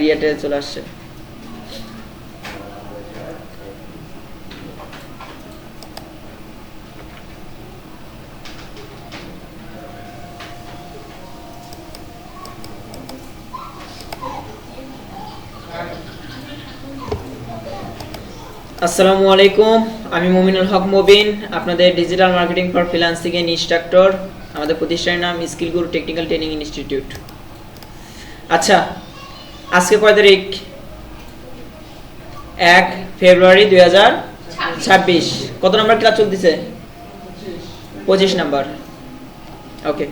রিয়েটে চলে আসছে। আসসালামু আলাইকুম, আমি মুমিনুল হক মুবিন, আপনাদের ডিজিটাল মার্কেটিং ফর ফ্রিল্যান্সিং এর ইনস্ট্রাক্টর। আমাদের প্রতিষ্ঠানের নাম স্কিল গুরু টেকনিক্যাল ট্রেনিং ইনস্টিটিউট। আচ্ছা, আজকে কয় তারিখ? 1 ফেব্রুয়ারি 2026। কত নাম্বার ক্লাস চলতেছে? 25 নাম্বার। ওকে,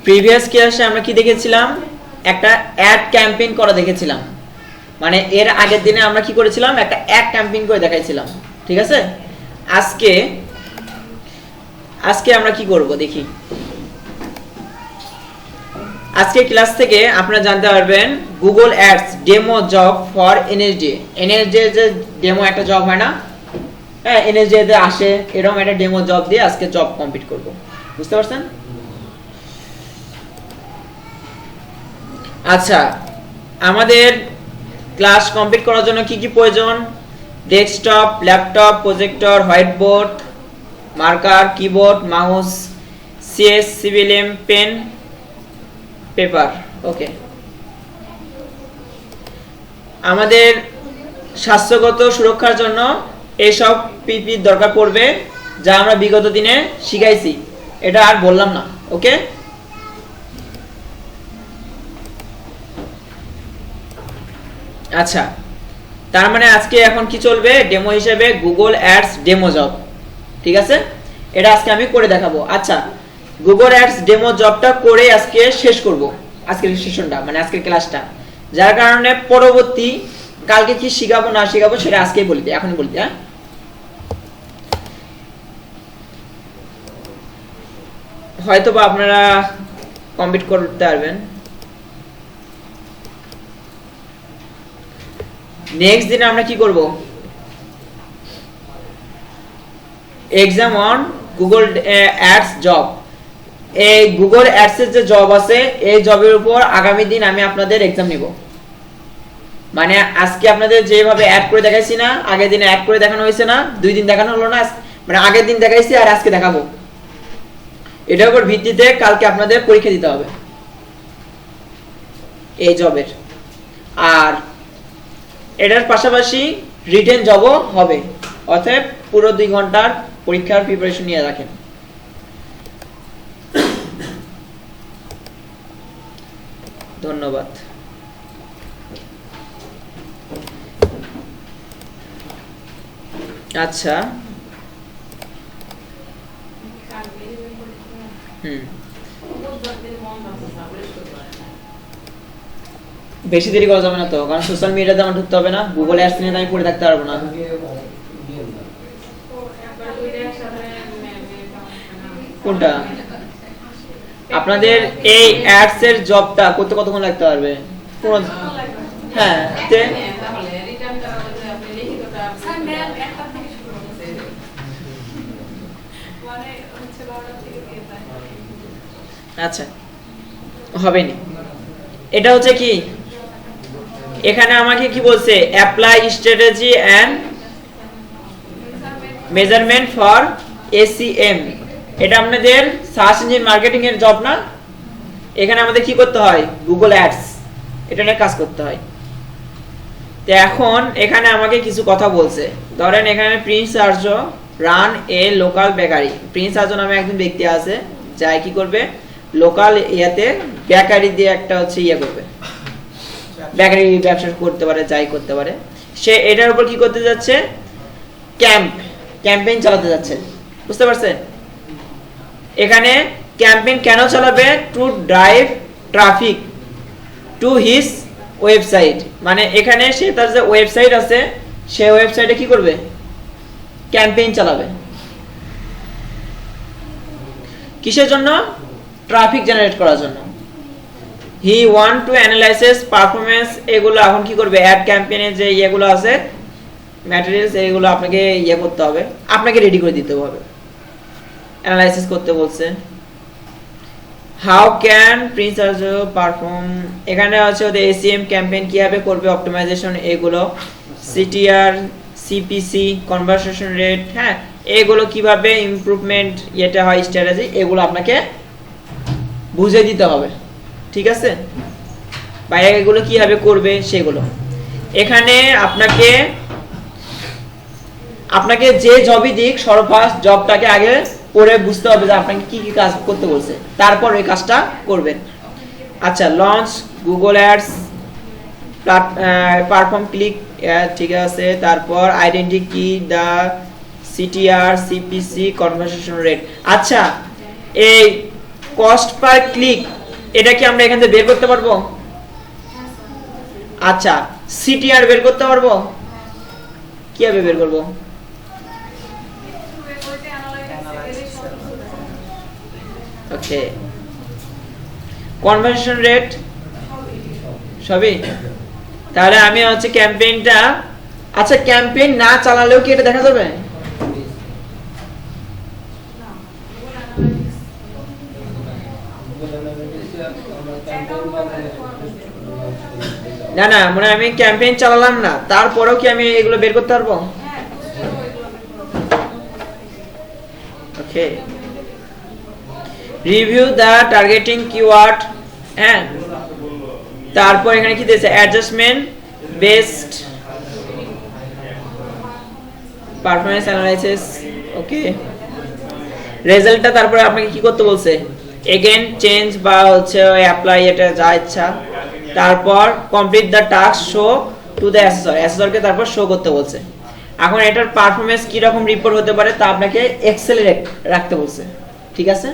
প্রিভিয়াস ক্লাসে আমরা কি দেখেছিলাম? একটা অ্যাড ক্যাম্পেইন করা দেখেছিলাম। মানে এর আগের দিনে আমরা কি করেছিলাম? একটা অ্যাড ক্যাম্পেইন করে দেখাইছিলাম, ঠিক আছে? আজকে আমরা কি করব দেখি। আজকে ক্লাস থেকে আপনারা জানতে পারবেন Google ads demo job for NSD. NSD যে ডেমো একটা জব হয় না, হ্যাঁ, এনএসডি তে আসে, এরকম একটা ডেমো জব দিয়ে আজকে জব কমপ্লিট করব। বুঝতে পারছেন? আচ্ছা, আমাদের ক্লাস কমপ্লিট করার জন্য কি কি প্রয়োজন? Desktop, laptop, projector, white board, marker, keyboard, mouse, CS, CVM, pen, paper. Okay, আমাদের স্বাস্থ্যগত সুরক্ষার জন্য এইসব পিপি দরকার পড়বে, যা আমরা বিগত দিনে শিখাইছি, এটা আর বললাম না। ওকে, আচ্ছা, তার মানে আজকে এখন কি চলবে? ডেমো হিসেবে গুগল অ্যাডস ডেমো জব, ঠিক আছে? এটা আজকে আমি করে দেখাবো। আচ্ছা, গুগল অ্যাডস ডেমো জবটা করে আজকে শেষ করব, আজকের সেশনটা, মানে আজকের ক্লাসটা। যার কারণে পরবর্তী কালকে কি শিখাবো না শিখাবো সেটা আজকেই বলি, এখনই বলি। হ্যাঁ, হয়তো বা আপনারা কমপ্লিট করতে পারবেন। নেক্সট দিনে আমরা কি করব? Exam on Google ads job. এই গুগল অ্যাডস এর যে জব আছে, এই জবের উপর আগামী দিন আমি আপনাদের এক্সাম নিব। মানে আজকে আপনাদের যেভাবে অ্যাড করে দেখাইছি না, আগের দিনে অ্যাড করে দেখানো হয়েছে না, 2 দিন দেখানো হলো না, মানে আগের দিন দেখাইছি আর আজকে দেখাবো। এটার উপর ভিত্তিতে কালকে আপনাদের পরীক্ষা দিতে হবে এই জবের। আর এটার পাশাপাশি রিটেন জবও হবে, অতএব পুরো 2 ঘন্টার পরীক্ষার প্রিপারেশন নিয়ে রাখেন। ধন্যবাদ। আচ্ছা, বেশি দেরি করা যাবে না তো, কারণ সোশ্যাল মিডিয়াতে আমার ঢুকতে হবে না, গুগল অ্যাডস নিয়ে আমি পড়ে থাকতে পারবো না। কোনটা? আপনাদের এই অ্যাডস এর জবটা করতে কতক্ষণ লাগতে পারবে? হ্যাঁ, আচ্ছা, হবে না। এটা হচ্ছে কি, এখানে আমাকে কি বলছে? Apply strategy and measurement for ACM. এটা আপনাদের সার্চ ইঞ্জিন মার্কেটিং এর জব না? এখানে আমাদের কি করতে হয়? গুগল অ্যাডস এটা নিয়ে কাজ করতে হয়। তো এখন এখানে আমাকে কিছু কথা বলছে। ধরেন এখানে প্রিন্স আর্য রান এ লোকাল বেকারি। প্রিন্স আর্য নামে একজন ব্যক্তি আছে, যাই কি করবে? লোকাল ইয়াতে বেকারি দিয়ে একটা হচ্ছে ইয়ে করবে, বেকারি ব্যবসা করতে পারে, যাই করতে পারে। সে এটার উপর কি করতে যাচ্ছে? ক্যাম্পেইন চালাতে যাচ্ছে। বুঝতে পারছেন? এখানে ক্যাম্পেইন কেন চালাবে? To drive traffic to his website. মানে এখানে সে তার যে ওয়েবসাইট আছে, সে ওয়েবসাইটে কি করবে? ক্যাম্পেইন চালাবে। কিসের জন্য? ট্রাফিক জেনারেট করার জন্য। He want to analysis performance. এগুলো এখন কি করবে? অ্যাড ক্যাম্পেইনের যে ইয়েগুলো আছে, ম্যাটেরিয়ালস, এগুলো আপনাকে ইয়ে করতে হবে, আপনাকে রেডি করে দিতে হবে। অ্যানালাইসিস করতে বলছে। হাউ ক্যান প্রিন্স আজো পারফর্ম, এখানে আছে ওদের এসিএম ক্যাম্পেইন কিভাবে করবে, অপটিমাইজেশন এগুলো, সিটিআর, সিপিসি, কনভারসেশন রেট, হ্যাঁ এগুলো কিভাবে ইমপ্রুভমেন্ট এটা হয়, স্ট্র্যাটেজি, এগুলো আপনাকে বুঝে দিতে হবে, ঠিক আছে, বা এগুলো কিভাবে করবে সেগুলো। এখানে আপনাকে যে জবই দিক সর্বফার্স্ট জবটাকে আগে পড়ে বুঝতে হবে যে আপনাকে কি কি কাজ করতে বলছে, তারপর ওই কাজটা করবেন। আচ্ছা, launch Google ads, perform click, ঠিক আছে, তারপর আইডেন্টি কি, দা সিটিআর, সিপিসি, কনভারসেশন রেট। আচ্ছা, এই কস্ট পার ক্লিক এটা কি আমরা এখান থেকে বের করতে পারবো? আচ্ছা, সিটিআর বের করতে পারবো, কিভাবে বের করবো? ওকে, কনভার্সন রেট সবই, তাহলে আমি হচ্ছে ক্যাম্পেইনটা, আচ্ছা ক্যাম্পেইন না চালালেও কি এটা দেখা যাবে? না না, মানে আমি ক্যাম্পেইন চালালাম না, তারপরেও কি আমি এগুলো বের করতে পারবো? ওকে, রিভিউ দা টার্গেটিং কিওয়ার্ড, হ্যাঁ, তারপর এখানে কি দিয়েছে, অ্যাডজাস্টমেন্ট বেসড পারফরম্যান্স অ্যানালাইসিস, ওকে, রেজাল্টটা তারপরে আপনাকে কি করতে বলছে, এগেন চেঞ্জ বা হচ্ছে অ্যাপ্লাই, এটা যা ইচ্ছা, তারপর complete the task show to the assessor, অ্যাসেসরকে তারপর শো করতে বলছে। এখন এটার পারফরম্যান্স কি রকম রিপোর্ট হতে পারে তা আপনাকে এক্সেলে রাখতে বলছে, ঠিক আছে।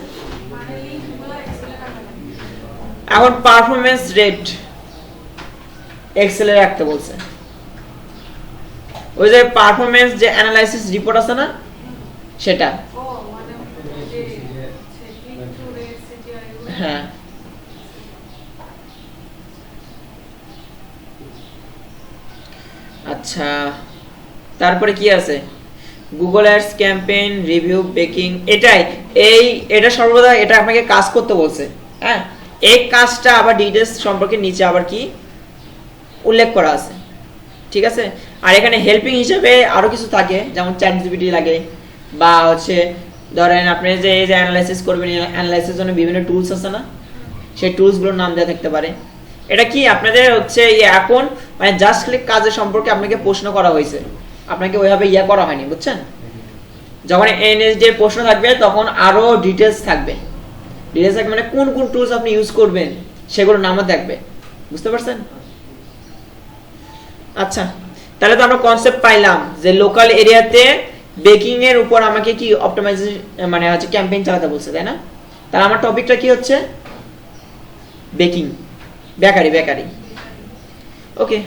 এখন পারফরম্যান্স রেট এক্সেলে রাখতে বলছে, ওই যে পারফরম্যান্স যে অ্যানালাইসিস রিপোর্ট আছে না সেটা, হ্যাঁ আচ্ছা, তারপরে কি আছে, Google ads campaign review baking, এটা সর্বদা এটা আপনাকে কাজ করতে বলছে, হ্যাঁ এই কাজটা আবার ডিটেইলস সম্পর্কে নিচে আবার কি উল্লেখ করা আছে, ঠিক আছে। আর এখানে হেল্পিং হিসেবে আরো কিছু থাকে, যেমন চ্যাট জিপিটি লাগে, বা হচ্ছে ধরেন আপনি যে এই যে অ্যানালাইসিস করবেন, অ্যানালাইসিসের জন্য বিভিন্ন টুলস আছে না, সেই টুলসগুলোর নাম দেওয়া থাকতে পারে। এটা কি আপনাদের হচ্ছে এখন মানে জাস্ট ক্লিক কাজের সম্পর্কে আপনাকে প্রশ্ন করা হয়েছে, আপনাকে ওইভাবে করা হয়নি, বুঝছেন। যখন এনএসডি এর প্রশ্ন থাকবে তখন আরো ডিটেইলস থাকবে, মানে কোন কোন টুলস আপনি ইউজ করবেন সেগুলোর নামও থাকবে, বুঝতে পারছেন। আচ্ছা, তাহলে তো আমরা কনসেপ্ট পাইলাম যে লোকাল এরিয়াতে বেকিং এর উপর আমাকে কি অপটিমাইজেশন মানে হচ্ছে ক্যাম্পেইন চালাতে বলছে, তাই না। তাহলে আমার টপিকটা কি হচ্ছে, বেকিং, বেকারি, ওকে।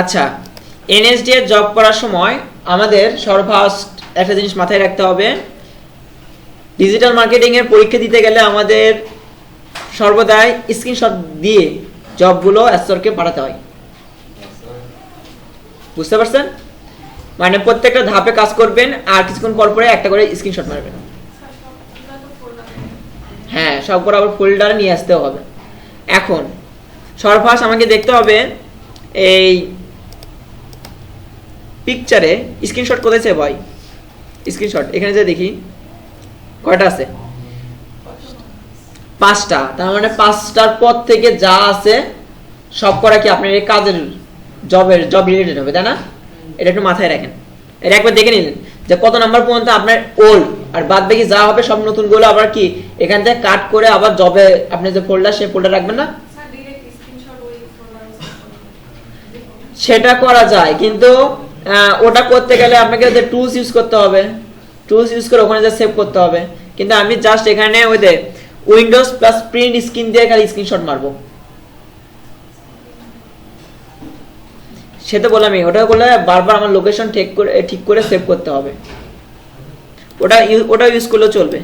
আচ্ছা, এনএসডি এর জব করার সময় আমাদের সর্বফার্স্ট একটা জিনিস মাথায় রাখতে হবে, ডিজিটাল মার্কেটিং এর পরীক্ষা দিতে গেলে আমাদের সর্বদাই স্ক্রিনশট দিয়ে জবগুলো অ্যাসেসরকে পাঠাতে হয়, বুঝতে পারছেন। মানে প্রত্যেকটা ধাপে কাজ করবেন আর কিছুক্ষণ পর পরে একটা করে স্ক্রিনশট মারবেন, হ্যাঁ সবগুলো আবার ফোল্ডারে নিয়ে আসতে হবে। এখন সর্বফার্স্ট আমাকে দেখতে হবে এই পিকচারে স্ক্রিনশট কোথায় আছে ভাই, স্ক্রিনশট এখানে যে দেখি কয়টা আছে, 5টা, তার মানে 5টার পর থেকে যা আছে সব করা কি আপনার এই কাজের জব রিলেটেড হবে, তাই না। এটা একটু মাথায় রাখেন, এটা একবার দেখে নিন যে কত নাম্বার পর্যন্ত আপনার ওল্ড, আর বাদ বাকি যা হবে সব নতুন গুলো আবার কি এখান থেকে কাট করে আবার জবে আপনি যে ফোল্ডার সেই ফোল্ডার রাখবেন না, সেটা করা যায়, কিন্তু ওটা করতে গেলে আপনাকে যে টুলস ইউজ করতে হবে, টুলস ইউজ করে ওখানে যা সেভ করতে হবে। কিন্তু আমি জাস্ট এখানে ওই যে উইন্ডোজ প্লাস প্রিন্ট স্ক্রিন দিয়ে খালি স্ক্রিনশট মারবো, সেটা বললামই, ওটা বলে বারবার আমার লোকেশন ঠিক করে সেভ করতে হবে, ওটা ইউজ করলেও চলবে।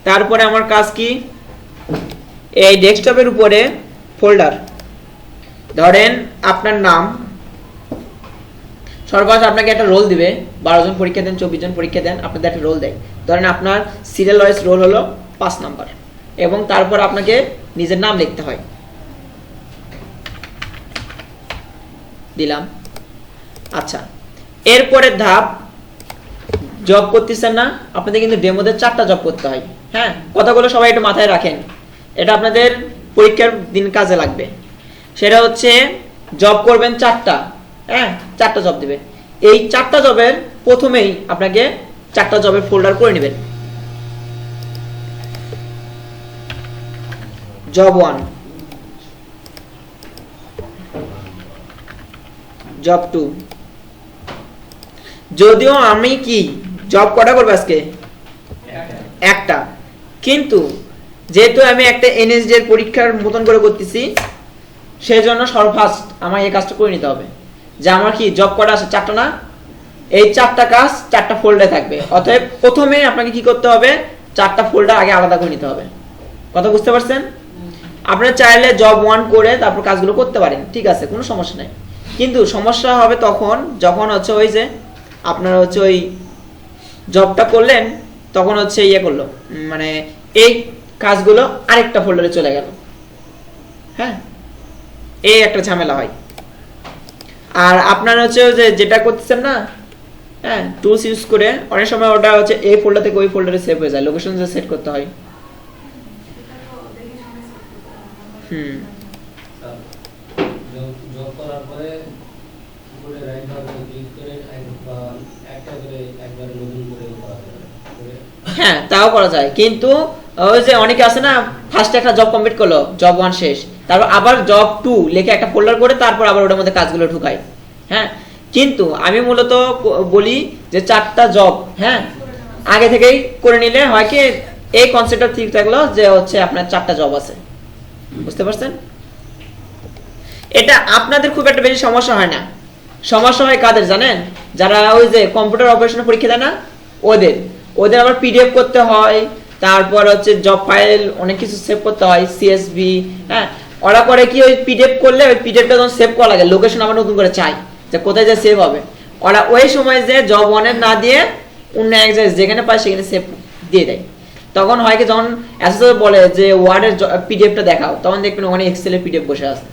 তারপরে আমার কাজ কি, এই ডেস্কটপের উপরে ফোল্ডার, ধরেন আপনার নাম, সর্বশেষ আপনাকে একটা রোল দিবে 12 জন পরীক্ষা দেন, 24 জন পরীক্ষা দেন, আপনাদের একটা রোল দেয়। ধরেন আপনার সিরিয়াল ওয়াইজ রোল হলো 5 নাম্বার, এবং তারপর আপনাকে নিজের নাম লিখতে হয়। দিলাম। আচ্ছা, এরপরের ধাপ, জব করতেছেন না, আপনাদের কিন্তু ডেমোতে 4টা জব করতে হয়। হ্যাঁ, কথাগুলো সবাই একটু মাথায় রাখেন, এটা আপনাদের পরীক্ষার দিন কাজে লাগবে। সেটা হচ্ছে জব করবেন 4টা। হ্যাঁ, 4টা জব দিবে। এই 4টা জবের প্রথমেই আপনাকে 4টা জবের ফোল্ডার করে নেবেন। Job 1, job 2। যদিও আমি কি জব কটা করবো আজকে? একটা। কিন্তু যেহেতু আমি একটা এনএসডি এর পরীক্ষার মতন করে করতেছি, সেই জন্য সর্বফার্স্ট আমার এই কাজটা করে নিতে হবে যে আমার কি জব কটা আছে? 4টা না? এই 4টা কাজ 4টা ফোল্ডারে থাকবে। অতএব প্রথমে আপনাকে কি করতে হবে? 4টা ফোল্ডার আগে আলাদা করে নিতে হবে। কথা বুঝতে পারছেন? আপনারা চাইলে জব 1 করে তারপর কাজগুলো করতে পারেন, ঠিক আছে, কোনো সমস্যা নাই। কিন্তু সমস্যা হবে তখন যখন হচ্ছে ওই যে আপনারা হচ্ছে ওই জবটা করলেন, তখন হচ্ছে ইয়ে করলো, মানে এই কাজগুলো আরেকটা ফোল্ডারে চলে গেল। হ্যাঁ, এই একটা ঝামেলা হয়। আর আপনারা হচ্ছে যে যেটা করতেছেন না, হ্যাঁ, টুলস ইউজ করে অনেক সময় ওটা হচ্ছে এই ফোল্ডার থেকে ওই ফোল্ডারে সেভ হয়ে যায়, লোকেশন যে সেট করতে হয়। জব করার পরে উপরে রাইট বাটনে ক্লিক করে একটা করে একবারে লগ ইন করে করা যাবে। হ্যাঁ, তাও করা যায়, কিন্তু ওই যে অনেকে আছে না, ফার্স্টে একটা জব কমপ্লিট করলো, জব 1 শেষ, তারপর আবার জব 2 লিখে একটা ফোল্ডার করে তারপর আবার ওটার মধ্যে কাজগুলো ঢুকায়। হ্যাঁ, কিন্তু আমি মূলত বলি যে 4টা জব, হ্যাঁ, আগে থেকেই করে নিলে হয় কি এই কনসেপ্টটা ঠিক থাকলো যে হচ্ছে আপনার 4টা জব আছে। বুঝতে পারছেন? এটা আপনাদের খুব একটা বেশি সমস্যা হয় না। সমস্যা হয় কাদের জানেন? যারা ওই যে কম্পিউটার অপারেশনের পরীক্ষা দেয় না, ওদের আবার পিডিএফ করতে হয়, তারপর হচ্ছে জব ফাইল অনেক কিছু সেভ করতে হয়, সিএসভি। হ্যাঁ, ওরা করে কি ওই পিডিএফ করলে ওই পিডিএফটা যখন সেভ করা লাগে, লোকেশন আবার নতুন করে চাই যে কোথায় যে সেভ হবে, ওরা ওই সময় যে জব 1 না দিয়ে অন্য এক জায়গায় যেখানে পায় সেখানে সেভ দিয়ে দেয়। তখন হয় কি, যখন অ্যাসেসর বলে যে ওয়ার্ডের পিডিএফটা দেখাও, তখন দেখবেন ওখানে এক্সেলের পিডিএফ বসে আছে।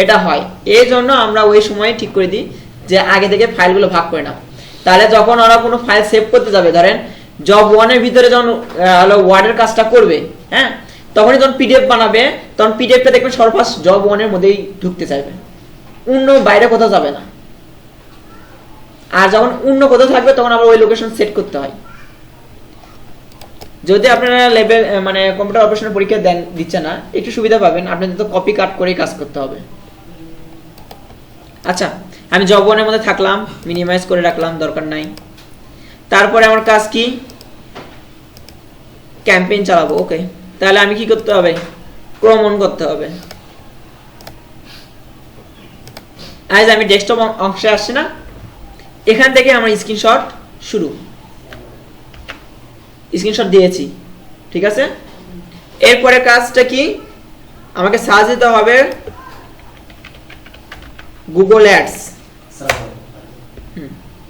এটা হয়, এই জন্য আমরা ওই সময় ঠিক করে দিই যে আগে থেকে ফাইলগুলো ভাগ করে নাও। তাহলে যখন ওরা কোনো ফাইল সেভ করতে যাবে, ধরেন জব 1 এর ভিতরে যখন ওয়ার্ডের কাজটা করবে, হ্যাঁ, তখনই যখন পিডিএফ বানাবে, তখন পিডিএফটা দেখবেন সর্বফার্স্ট জব 1 এর মধ্যেই ঢুকতে চাইবে, অন্য বাইরে কোথাও যাবে না। আর যখন অন্য কোথাও থাকবে তখন আবার ওই লোকেশন সেট করতে হয়। যদি আপনারা লেভেল মানে কম্পিউটার অপারেশনের পরীক্ষা দিচ্ছে না, একটু সুবিধা পাবেন, আপনাদের তো কপি কাট করে কাজ করতে হবে। আচ্ছা, আমি জব 1 এর মধ্যে থাকলাম, মিনিমাইজ করে রাখলাম, দরকার নাই। তারপরে আমার কাজ কি? ক্যাম্পেইন চালাবো। ওকে, তাহলে আমি কি করতে হবে? ক্রম অন করতে হবে। আজ আমি ডেস্কটপ অংশে আসছি না, এখান থেকে আমার স্ক্রিনশট শুরু, স্ক্রিনশট দিয়েছি, ঠিক আছে। এরপরে কাজটা কি? আমাকে সার্চ দিতে হবে গুগল অ্যাডস।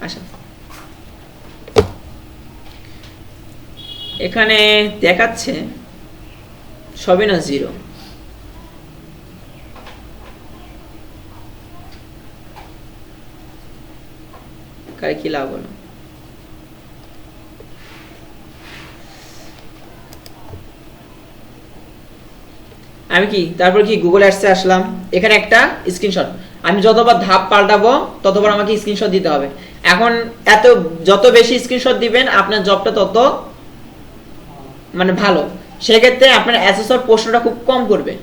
আচ্ছা, এখানে দেখাচ্ছে সবই না 0। কারে কি লাভ হলো? আমি কি তারপর কি গুগল অ্যাডসে আসলাম, এখানে একটা স্ক্রিনশট। আমি যতবার ধাপ পাল্টাবো ততবার আমাকে স্ক্রিনশট দিতে হবে। এখন যত বেশি স্ক্রিনশট দিবেন আপনার জবটা তত মানে ভালো। সেক্ষেত্রে আপনার অ্যাসেসর প্রশ্নটা খুব কম করবে,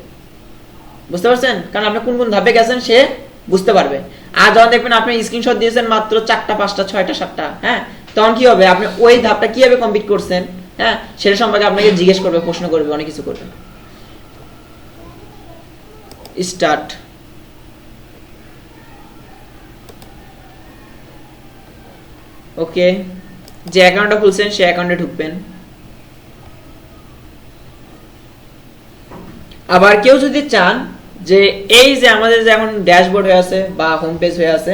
বুঝতে পারছেন? কারণ আপনি কোন কোন ধাপে গেছেন সে বুঝতে পারবে। আর যখন দেখবেন আপনি স্ক্রিনশট দিয়েছেন মাত্র 4টা 5টা 6টা 7টা, হ্যাঁ, তখন কি হবে? আপনি ওই ধাপটা কিভাবে কমপ্লিট করছেন, হ্যাঁ, সেটা সম্পর্কে আপনাকে জিজ্ঞেস করবে, প্রশ্ন করবে, অনেক কিছু করবে। স্টার্ট। ওকে, যে অ্যাকাউন্টটা খুলছেন সেই অ্যাকাউন্টে ঢুকবেন। আবার কেউ যদি চান যে এই যে আমাদের যে এখন ড্যাশবোর্ড হয়ে আছে বা হোম পেজ হয়ে আছে,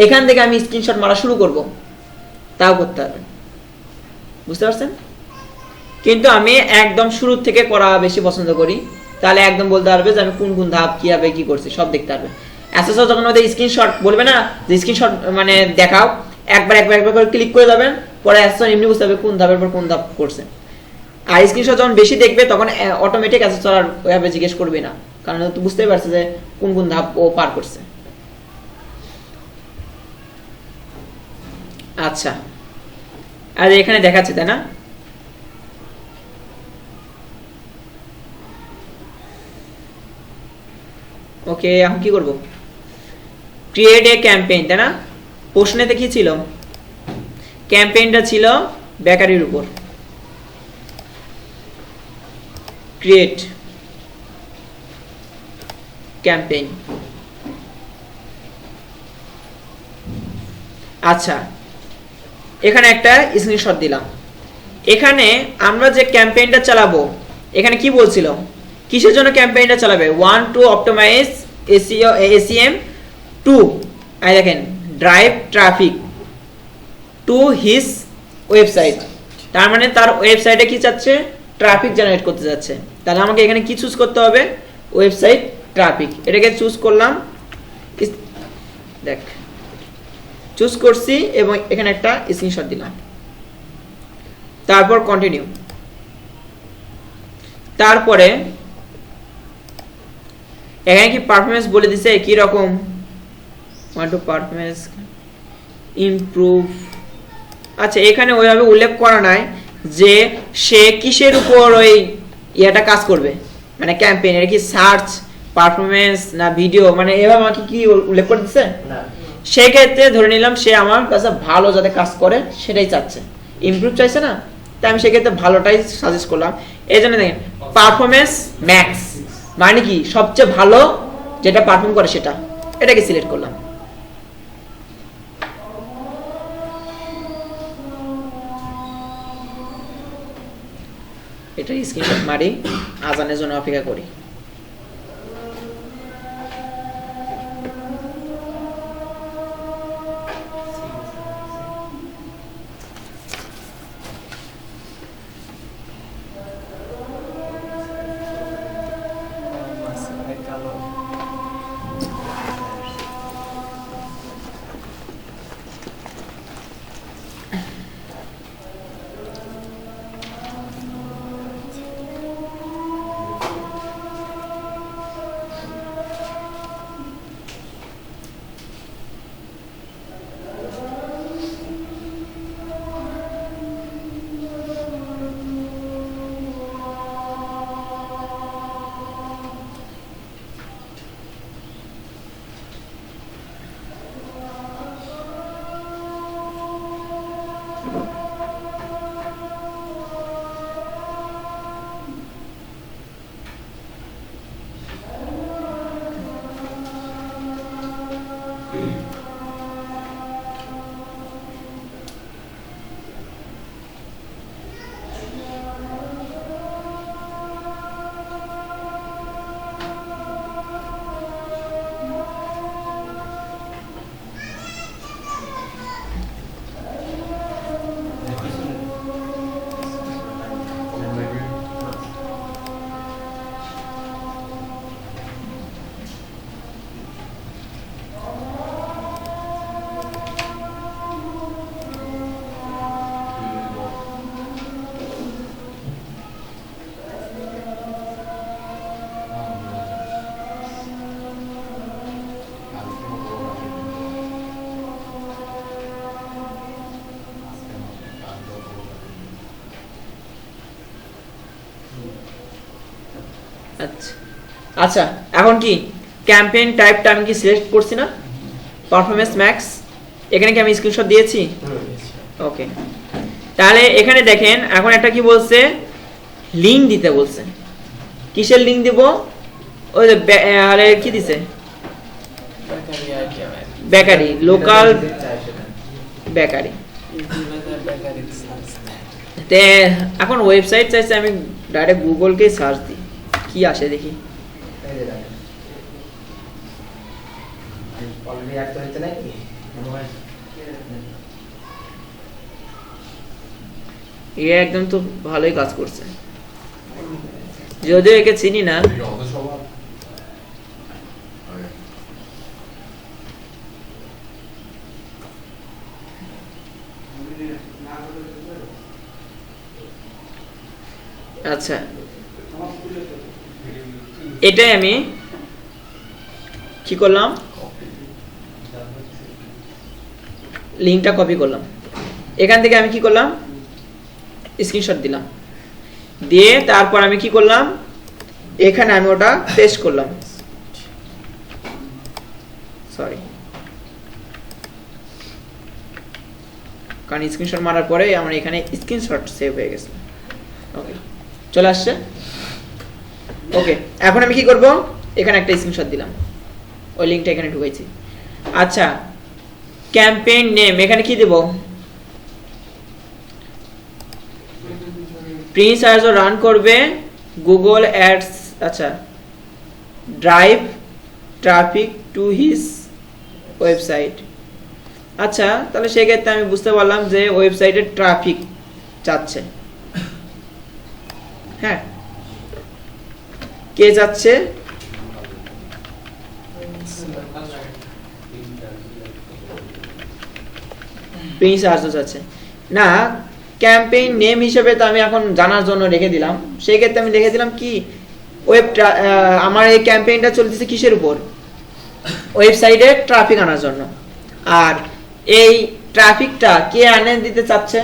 এখান থেকে আমি স্ক্রিনশট মারা শুরু করব, তাও করতে হবে। বুঝতে পারছেন? কিন্তু আমি একদম শুরু থেকে করা বেশি পছন্দ করি, তাহলে একদম বলতে পারবে যে আমি কোন কোন ধাপ কিভাবে কি করছি সব দেখতে পারবে। এসএসও যখন ওদের স্ক্রিনশট বলবে না যে স্ক্রিনশট মানে দেখাও, একবার করে ক্লিক করে যাবেন, পরে এসএসও এমনি বুঝতে হবে কোন ধাপের পর কোন ধাপ করছে। আর স্ক্রিনশট যখন বেশি দেখবে তখন অটোমেটিক এসএসও আর ওইভাবে জিজ্ঞেস করবে না, কারণ তো বুঝতেই পারছে যে কোন কোন ধাপ ও পার করছে। আচ্ছা, আর এখানে দেখাচ্ছে তাই না? ওকে, এখন কি করব? ক্রিয়েট এ ক্যাম্পেইন, তাই না? প্রশ্নেতে কি ছিল? ক্যাম্পেইনটা ছিল বেকারির উপর। Create campaign. আচ্ছা, এখানে একটা স্ক্রিনশট দিলাম। এখানে আমরা যে ক্যাম্পেইনটা চালাবো, এখানে কি বলছিল, কিসের জন্য ক্যাম্পেইনটা চালাবে? 1 টু অপটিমাইজ এসইও এসইএম, 2 এই দেখেন drive traffic to his website. তার মানে তার ওয়েবসাইটে কি চাচ্ছে? ট্রাফিক জেনারেট করতে যাচ্ছে। তাহলে আমাকে এখানে কি চুজ করতে হবে? Website traffic. এটাকে চুজ করলাম, দেখ চুজ করছি এবং এখানে একটা স্ক্রিনশট দিলাম, তারপর কন্টিনিউ। তারপরে এখানে কি পারফরম্যান্স বলে দিছে কি রকম, ওয়ান টু পারফরম্যান্স ইমপ্রুভ। আচ্ছা, এখানে ওইভাবে উল্লেখ করা নাই যে সে কিসের উপর ওই ইয়াটা কাজ করবে, মানে ক্যাম্পেইন এর কি সার্চ পারফরম্যান্স না ভিডিও, মানে এভাবে আমাকে কি উল্লেখ করে দিচ্ছে না। সেই ক্ষেত্রে ধরে নিলাম সে আমার কাছে ভালো যাতে কাজ করে সেটাই চাচ্ছে, ইমপ্রুভ চাইছে না, তাই আমি সেক্ষেত্রে ভালোটাই সাজেস্ট করলাম। এই জন্য দেখেন পারফরম্যান্স ম্যাক্স মানে কি সবচেয়ে ভালো যেটা পারফর্ম করে সেটা, এটাকে সিলেক্ট করলাম। এটা স্ক্রিনশট মারি, আজানের জন্য অপেক্ষা করি। আচ্ছা, এখন কি ক্যাম্পেইন টাইপটা আমি কি সিলেক্ট করছি না, পারফরম্যান্স ম্যাক্স, এখানে কি আমি স্ক্রিনশট দিয়েছি? ওকে, তাহলে এখানে দেখেন এখন একটা কি বলছে, লিংক দিতে বলছে। কিসের লিংক দিব? ওই যে আরে কি দিছে, বেকারি, লোকাল বেকারি। তে এখন ওয়েবসাইট চাইছে, আমি ডাইরেক্ট গুগলকে সার্চ দিই কি আসে দেখি। অলরেডি অ্যাড করেছে নাকি? এ একদম তো ভালোই কাজ করছে, যদিও একে চিনি না। আচ্ছা, এটাই আমি কি করলাম, লিঙ্কটা কপি করলাম, এখান থেকে আমি কি করলাম, স্ক্রিনশট দিলাম, দিয়ে তারপর আমি কি করলাম, এখানে আমি ওটা পেস্ট করলাম, সরি, কারণ স্ক্রিনশট মারার পরে আমার এখানে স্ক্রিনশট সেভ হয়ে গেছে। ওকে, চলে আসছে। ওকে, এখন আমি কি করব, এখানে একটা স্ক্রিনশট দিলাম, ওই লিংকটা এখানে ঢুকাইছি। আচ্ছা, ক্যাম্পেইন নেম এখানে কি দেব, প্রিন্স আরজো রান করবে গুগল অ্যাডস, আচ্ছা, drive traffic to his website. আচ্ছা, তাহলে সেক্ষেত্রে আমি বুঝতে পারলাম যে ওয়েবসাইটে ট্রাফিক চাচ্ছে। হ্যাঁ, কে যাচ্ছে, প্রিন্স আরজো যাচ্ছে না। ক্যাম্পেইন নেম হিসেবে তো আমি এখন জানার জন্য রেখে দিলাম, সেই ক্ষেত্রে আমি লিখে দিলাম কি, আমার এই ক্যাম্পেইনটা চলতেছে কিসের উপর, ওয়েবসাইটে ট্রাফিক আনার জন্য। আর এই ট্রাফিকটা কে আনে দিতে চাচ্ছে,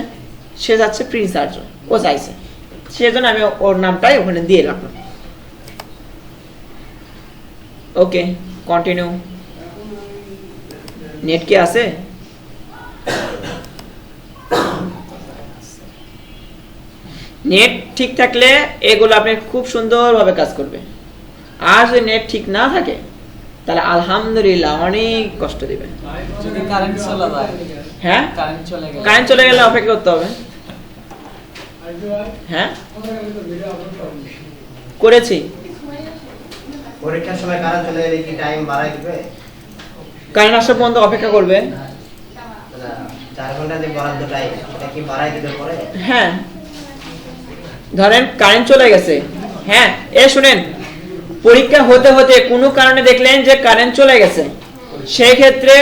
সে যাচ্ছে প্রিন্স আরজো, ও চাইছে, সেজন্য আমি ওর নামটাই ওখানে দিয়ে রাখলাম। ওকে, কন্টিনিউ। নেট কি আছে, নেট ঠিক থাকলে এগুলো আপনি খুব সুন্দরভাবে কাজ করবে। আর যদি নেট ঠিক না থাকে তাহলে আলহামদুলিল্লাহ অনেক কষ্ট দিবে। যদি কারেন্ট চলে যায়, হ্যাঁ, কারেন্ট চলে গেলে অপেক্ষা করতে হবে। হ্যাঁ, করেছি। পরীক্ষার সময় কারেন্ট চলে গেলে কি টাইম বাড়াই দিবে? কারেন্ট আসা পর্যন্ত অপেক্ষা করবে। 4 ঘন্টা যে বরাদ্দ টাইম এটা কি বাড়াই দিতে পারে? হ্যাঁ, ধরেন কারেন্ট চলে গেছে, হ্যাঁ, শুনেন, পরীক্ষা হতে হতে কোনো কারণে দেখলেন যে কারেন্ট চলে গেছে, সেই ক্ষেত্রে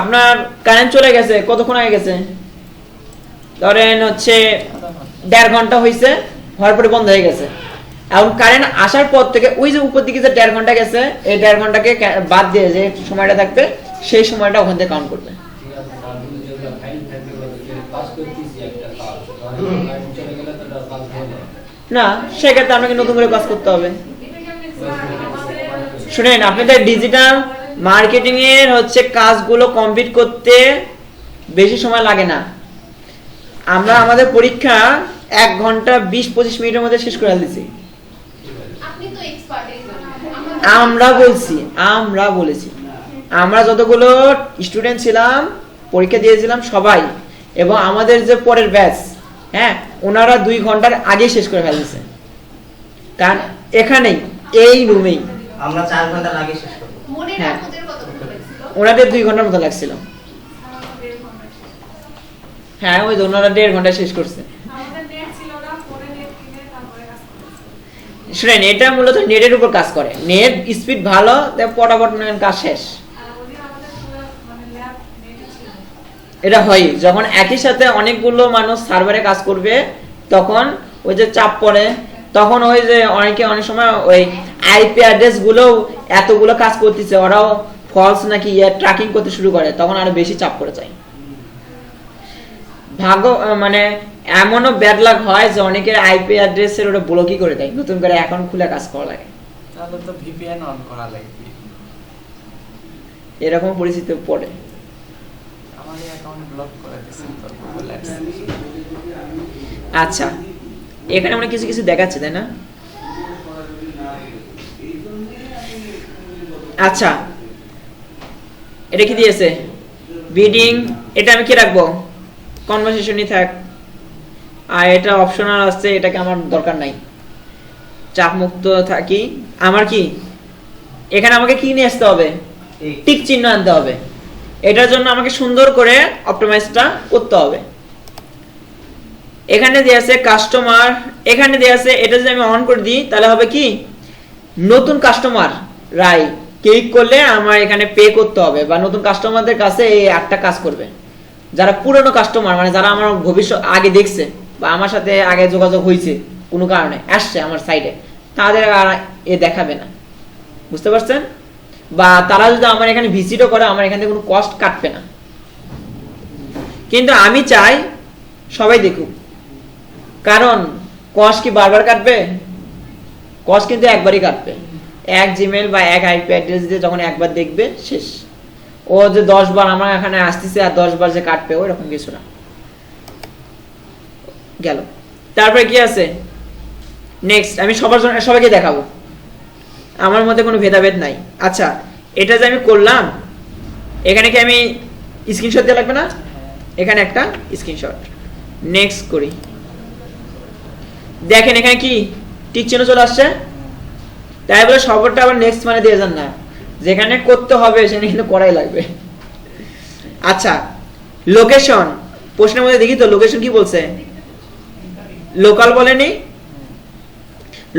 আপনার কারেন্ট চলে গেছে কতক্ষণ আগে গেছে, ধরেন হচ্ছে 1.5 ঘন্টা হয়েছে, হওয়ার পরে বন্ধ হয়ে গেছে। এখন কারেন্ট আসার পর থেকে ওই যে উপর দিকে যে 1.5 ঘন্টা গেছে, এই 1.5 ঘন্টাকে বাদ দিয়ে যে সময়টা থাকবে সেই সময়টা ওখান থেকে কাউন্ট করবে। না, সেক্ষেত্রে আপনাকে নতুন করে কাজ করতে হবে। শুনেন, আপনাদের ডিজিটাল মার্কেটিং এর হচ্ছে কাজগুলো কমপ্লিট করতে বেশি সময় লাগে না। আমরা আমাদের পরীক্ষা 1 ঘন্টা 20-25 মিনিটের মধ্যে শেষ করে দিয়েছি। আমরা বলেছি আমরা যতগুলো স্টুডেন্ট ছিলাম, পরীক্ষা দিয়েছিলাম সবাই, এবং আমাদের যে পরের ব্যাচ, হ্যাঁ, ওনারা 2 ঘন্টার আগে শেষ করে ফেলেছে। কারণ এখানেই এই রুমেই আমরা 4 ঘন্টা আগে শেষ করব। হ্যাঁ, ওনাদের 2 ঘন্টার মতো লাগছিল। হ্যাঁ, ওই ওনারা 1.5 ঘন্টা শেষ করছে। শুনেন, এটা মূলত নেটের উপর কাজ করে, নেট স্পিড ভালো, পটাপট কাজ শেষ। এটা হয় যখন একই সাথে অনেকগুলো মানুষ সার্ভারে কাজ করবে, তখন ওই যে চাপ পড়ে, তখন ওই যে অনেকে অনেক সময় ওই আইপি অ্যাড্রেস গুলো এতগুলো কাজ করতেছে, ওরাও ফলস নাকি ট্র্যাকিং করতে শুরু করে, তখন আরো বেশি চাপ পড়ে যায়। ভাগ্য মানে এমনও ব্যাড লাক হয় যে অনেকের আইপি অ্যাড্রেসের ওটা ব্লকই করে দেয়, নতুন করে অ্যাকাউন্ট খুলে কাজ করা লাগে। তাহলে তো ভিপিএন অন করা লাগবে। এরকম পরিস্থিতি পড়ে। আমার এই অ্যাকাউন্ট ব্লক করে দিয়েছে তো গুগল অ্যাডস। আচ্ছা, এখানে আমরা কিছু কিছু দেখাচ্ছে, তাই না? আচ্ছা, এটা কি দিয়েছে, বিডিং, এটা আমি কি রাখবো, কনভারসেশনই থাক। আর এটা অপশনাল আছে, এটাকে আমার দরকার নাই, চাপ মুক্ত থাকি। আমার কি এখানে আমাকে কি নিয়ে আসতে হবে, টিক চিহ্ন আনতে হবে। এটার জন্য আমাকে সুন্দর করে অপটিমাইজটা করতে হবে। এখানে দেয়া আছে কাস্টমার, এখানে দেয়া আছে, এটা যদি আমি অন করে দিই তাহলে হবে কি নতুন কাস্টমার রাই ক্লিক করলে আমার এখানে পে করতে হবে, বা নতুন কাস্টমারদের কাছে এই একটা কাজ করবে। যারা পুরনো কাস্টমার মানে যারা আমার ভবিষ্যৎ আগে দেখছে বা আমার সাথে আগে যোগাযোগ হয়েছে কোনো কারণে আসছে আমার সাইটে, তাদের আর এ দেখাবে না, বুঝতে পারছেন? বা তারা যদি আমার এখানে ভিজিটও করে আমার এখান থেকে কোনো কস্ট কাটবে না। কিন্তু আমি চাই সবাই দেখুক, কারণ কস্ট কি বারবার কাটবে? কস্ট কিন্তু একবারই কাটবে। এক জিমেল বা এক আইপি অ্যাড্রেস দিয়ে যখন একবার দেখবে শেষ। ও যে 10 বার আমার এখানে আসতেছে আর 10 বার যে কাটবে ওইরকম কিছু না। গেল। তারপরে কি আছে নেক্সট, আমি সবার জন্য সবাইকে দেখাবো, আমার মধ্যে কোনো ভেদাভেদ নাই। আচ্ছা, এটা যে আমি করলাম, এখানে কি আমি স্ক্রিনশট দেওয়া লাগবে না? এখানে একটা স্ক্রিনশট। নেক্সট করি, দেখেন এখানে কি টিক চিহ্ন চলে আসছে। তাই বলে সবটা আবার নেক্সট মানে দিয়ে যান না, যেখানে করতে হবে সেখানে কিন্তু করাই লাগবে। আচ্ছা, লোকেশন, প্রশ্নের মধ্যে দেখি তো লোকেশন কি বলছে, লোকাল বলেনি।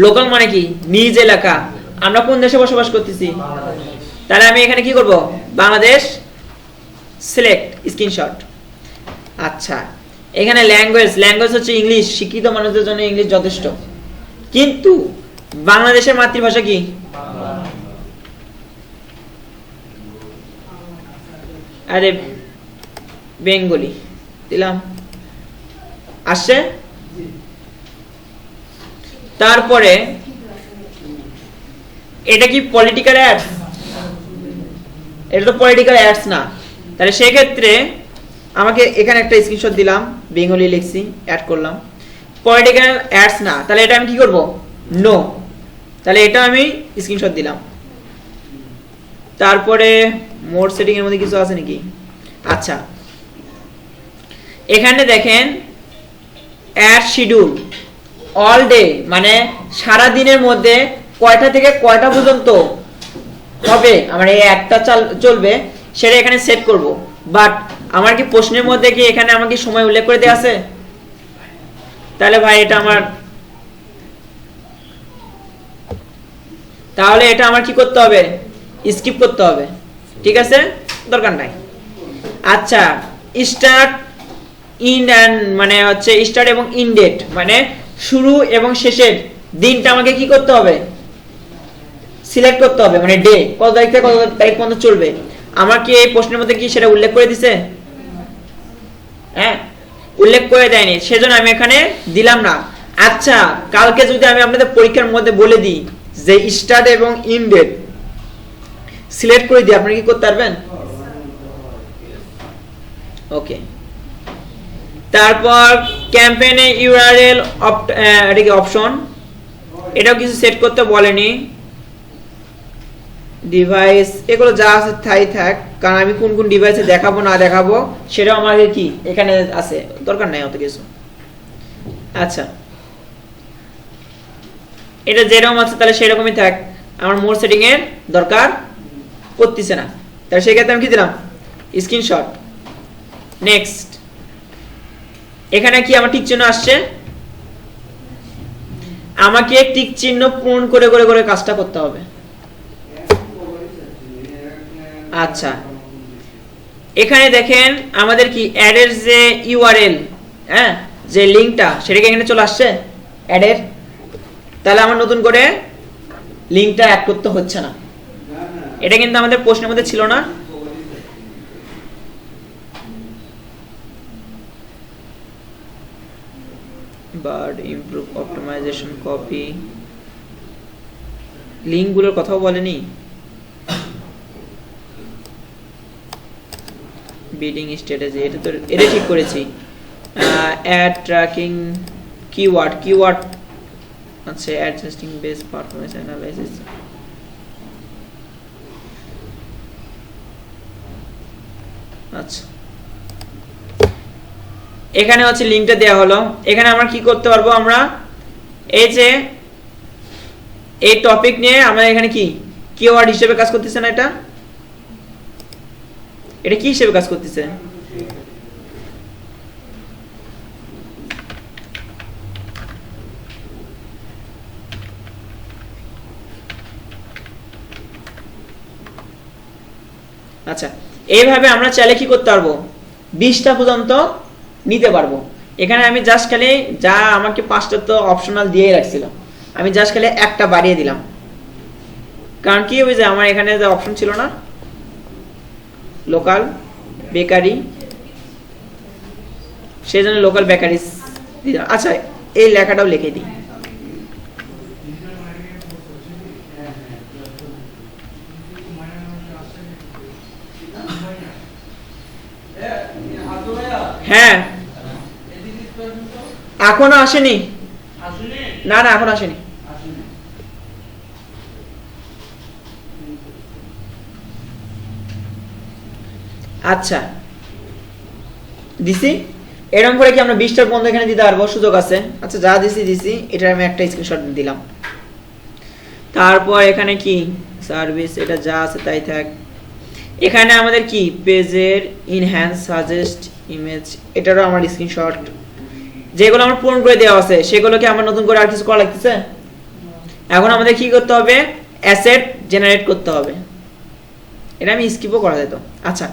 লোকাল মানে কি নিজ এলাকা, আমরা কোন দেশে বসবাস করতেছি, তাহলে আমি এখানে কি করব বাংলাদেশ, সিলেক্ট স্ক্রিনশট। আচ্ছা, এখানে ল্যাঙ্গুয়েজ, ল্যাঙ্গুয়েজ হচ্ছে ইংলিশ, শিক্ষিত মানুষদের জন্য ইংলিশ যথেষ্ট। কিন্তু বাংলাদেশের মাতৃভাষা কি? আরে বেঙ্গলি দিলাম, আসছে। তারপরে এটা কি পলিটিক্যাল অ্যাডস? এটা তো পলিটিক্যাল অ্যাডস না, তাহলে সেই ক্ষেত্রে আমাকে এখানে একটা স্ক্রিনশট দিলাম, বেঙ্গলি লিখছি, অ্যাড করলাম, পলিটিক্যাল অ্যাডস না, তাহলে এটা আমি কি করব, নো, তাহলে এটা আমি স্ক্রিনশট দিলাম। তারপরে মোড সেটিং এর মধ্যে কিছু আছে নাকি? আচ্ছা, এখানে দেখেন অ্যাড শিডিউল অল ডে, মানে সারা দিনের মধ্যে কয়টা থেকে কয়টা পর্যন্ত হবে আমার এই একটা চলবে সেটা এখানে সেট করব। বাট আমার কি প্রশ্নের মধ্যে কি এখানে আমাকে সময় উল্লেখ করে দেওয়া আছে? তাহলে ভাই এটা আমার, তাহলে এটা আমার কি করতে হবে, স্কিপ করতে হবে, ঠিক আছে, দরকার নাই। আচ্ছা, স্টার্ট ইন এন্ড মানে হচ্ছে স্টার্ট এবং ইন ডেট, মানে শুরু এবং শেষের দিনটা আমাকে কি করতে হবে, সিলেক্ট করতে হবে, মানে ডে কত তারিখ থেকে কত তারিখ পর্যন্ত চলবে। আমার কি এই প্রশ্নের মধ্যে কি সেটা উল্লেখ করে দিছে? হ্যাঁ, উল্লেখ করে দেয়নি, সেজন্য আমি এখানে দিলাম না। আচ্ছা, কালকে যদি আমি আপনাদের পরীক্ষার মধ্যে বলে দিই যে স্টার্ট এবং ইন ডেট সিলেক্ট করে দিই, আপনারা কি করতে পারবেন? ওকে। তারপর ক্যাম্পেইনে ইউআরএল এটা কি অপশন, এটাও কিছু সেট করতে বলেনি। ডিভাইস এগুলো যা আছে তাই থাক, কারণ আমি কোন কোন ডিভাইসে দেখাবো না দেখাবো সেটাও আমাকে কি এখানে আছে, দরকার নাই অত কিছু। আচ্ছা, এটা যেরকম আছে তাহলে সেরকমই থাক, আমার মোড সেটিং এর দরকার পড়তেছে না, তাহলে সেক্ষেত্রে আমি কি দিলাম, স্ক্রিনশট। নেক্সট, এখানে কি আমার টিক চিহ্ন আসছে, আমাকে টিক চিহ্ন পূরণ করে করে করে কাজটা করতে হবে। আচ্ছা, এখানে দেখেন আমাদের কি অ্যাডের যে ইউআরএল, হ্যাঁ, যে লিংকটা সেটাকে এখানে চলে আসছে অ্যাডের, তাহলে আমার নতুন করে লিংকটা অ্যাড করতে হচ্ছে না। এটা কিন্তু আমাদের প্রশ্নের মধ্যে ছিল না। বাট ইমপ্রুভ অপটিমাইজেশন কপি, লিংকগুলোর কথাও বলেনি। বিডিং স্ট্র্যাটেজি এটা তো এটা ঠিক করেছি। অ্যাড ট্র্যাকিং কিওয়ার্ড আচ্ছা, অ্যাডজাস্টিং বেস পারফরম্যান্স অ্যানালাইসিস, আচ্ছা, এখানে হচ্ছে লিংকটা দেওয়া হলো। এখানে আমরা কি করতে পারবো, আমরা এই যে এই টপিক নিয়ে আমরা এখানে কি কিওয়ার্ড হিসেবে কাজ করতেছে না, এটা কি হিসেবে কাজ করতেছে, আচ্ছা, এইভাবে আমরা চাইলে কি করতে পারবো, 20টা পর্যন্ত নিতে পারবো। এখানে আমি জাস্ট খালি যা আমাকে 5টা তো অপশনাল দিয়ে রাখছিল, আমি জাস্ট খালি একটা বাড়িয়ে দিলাম, কারণ কি ওই যে আমার এখানে যে অপশন ছিল না লোকাল বেকারি, সেই জন্য লোকাল বেকারিজ দিলাম। আচ্ছা, এই লেখাটাও লিখে দিই। হ্যাঁ, এখনো আসেনি, না না এখন আসেনি। আচ্ছা দিছি, এরকম করে কি আমরা 20টার বন্ধ এখানে দিতে পারবো, সুযোগ আছে। আচ্ছা যা দিছি এটা আমি একটা স্ক্রিনশট দিলাম। তারপর এখানে কি সার্ভিস, এটা যা আছে তাই থাক। এখানে আমাদের কি পেজের ইনহ্যান্স সাজেস্ট ইমেজ, এটারও আমার স্ক্রিনশট। যেগুলো আমার পূরণ করে দেওয়া আছে সেগুলোকে আমার নতুন করে আর কিছু করা লাগতেছে। এখন আমাদের কি করতে হবে, অ্যাসেট জেনারেট করতে হবে। এটা আমি স্কিপও করা যেত। আচ্ছা,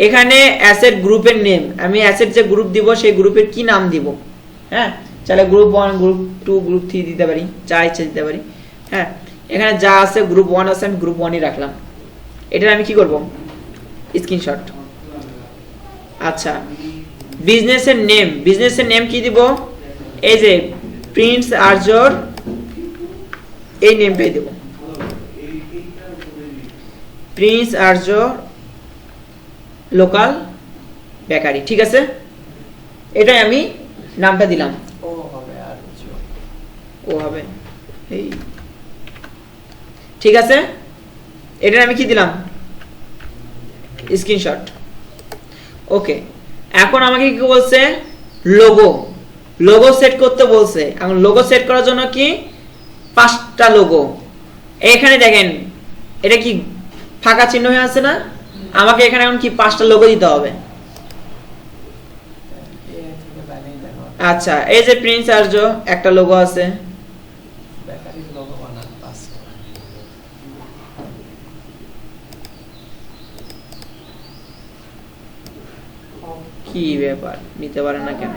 এখানে অ্যাসেট গ্রুপের নেম, আমি অ্যাসেট যে গ্রুপ দিব সেই গ্রুপের কি নাম দিব। হ্যাঁ, চাইলে গ্রুপ 1 গ্রুপ 2 গ্রুপ 3 দিতে পারি, যা ইচ্ছা দিতে পারি। হ্যাঁ, এখানে যা আছে গ্রুপ 1 আছে, আমি গ্রুপ 1ই রাখলাম। এটা আমি কি করব, স্ক্রিনশট। আচ্ছা, বিজনেসের নেম কি দিব, এই যে প্রিন্স আরজোর, এই নেমটাই দেব, প্রিন্স আরজো লোকাল বেকারি। ঠিক আছে, এটাই আমি নামটা দিলাম। ও হবে আর কিছু ও হবে এই, ঠিক আছে, এটা আমি কি দিলাম, স্ক্রিনশট। ওকে, এখন আমাকে কি বলছে, লোগো সেট করতে বলছে। এখন লোগো সেট করার জন্য কি 5টা লোগো, এখানে দেখেন এটা কি ফাঁকা চিহ্ন হয়ে আছে না, আমাকে এখানে এখন কি 5টা লোগো দিতে হবে। আচ্ছা, এই যে প্রিন্স আর্য একটা লোগো আছে, বেকারির লোগো বানান পাস। কি ব্যাপার নিতে পারে না কেন,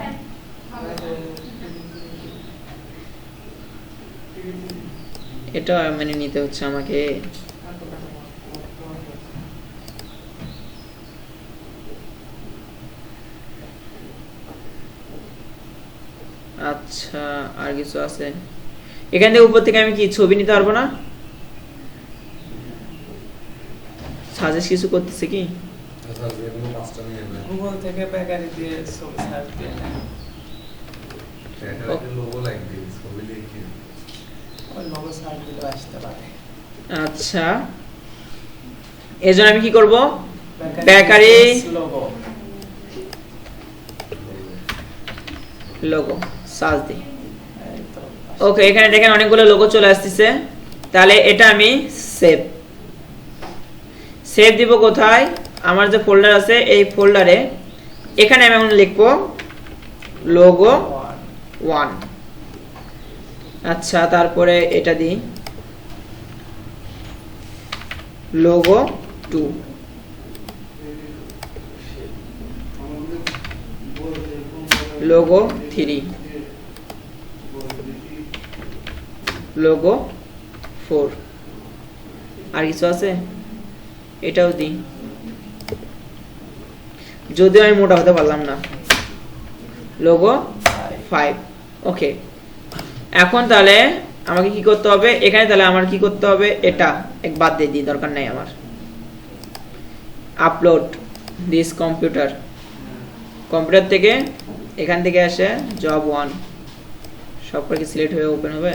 এটা মানে নিতে হচ্ছে আমাকে। আচ্ছা, আর কিছু আছে এখান থেকে, উপর থেকে আমি কি ছবি নিতে পারবো না, সাজেস্ট কিছু করতেছে কি, গুগল থেকে বেকারি দিয়ে ছবি সার্চ দিয়ে নেন, ওই লোগো সার্চ দিলে আসতে পারে। আচ্ছা, এর জন্য আমি কি করব, বেকারি লোগো সার্চ দিই। ওকে, এখানে দেখেন অনেকগুলো লোগো চলে আসতেছে। তাহলে এটা আমি সেভ দিব কোথায়, আমার যে ফোল্ডার আছে এই ফোল্ডারে, এখানে আমি এখন লিখবো লোগো 1। আচ্ছা, তারপরে এটা দিই লোগো 2, লোগো 3, লোগো 4। আর কিছু আছে, এটাও দিই, যদিও আমি মোটা হতে পারলাম না, লোগো 5। ওকে, এখন তাহলে আমাকে কি করতে হবে, এখানে তাহলে আমার কি করতে হবে, এটা এক বাদ দিয়ে দিই, দরকার নাই আমার। আপলোড দিস কম্পিউটার থেকে, এখান থেকে আসে জব 1, সবকটা কি সিলেক্ট হয়ে ওপেন হবে।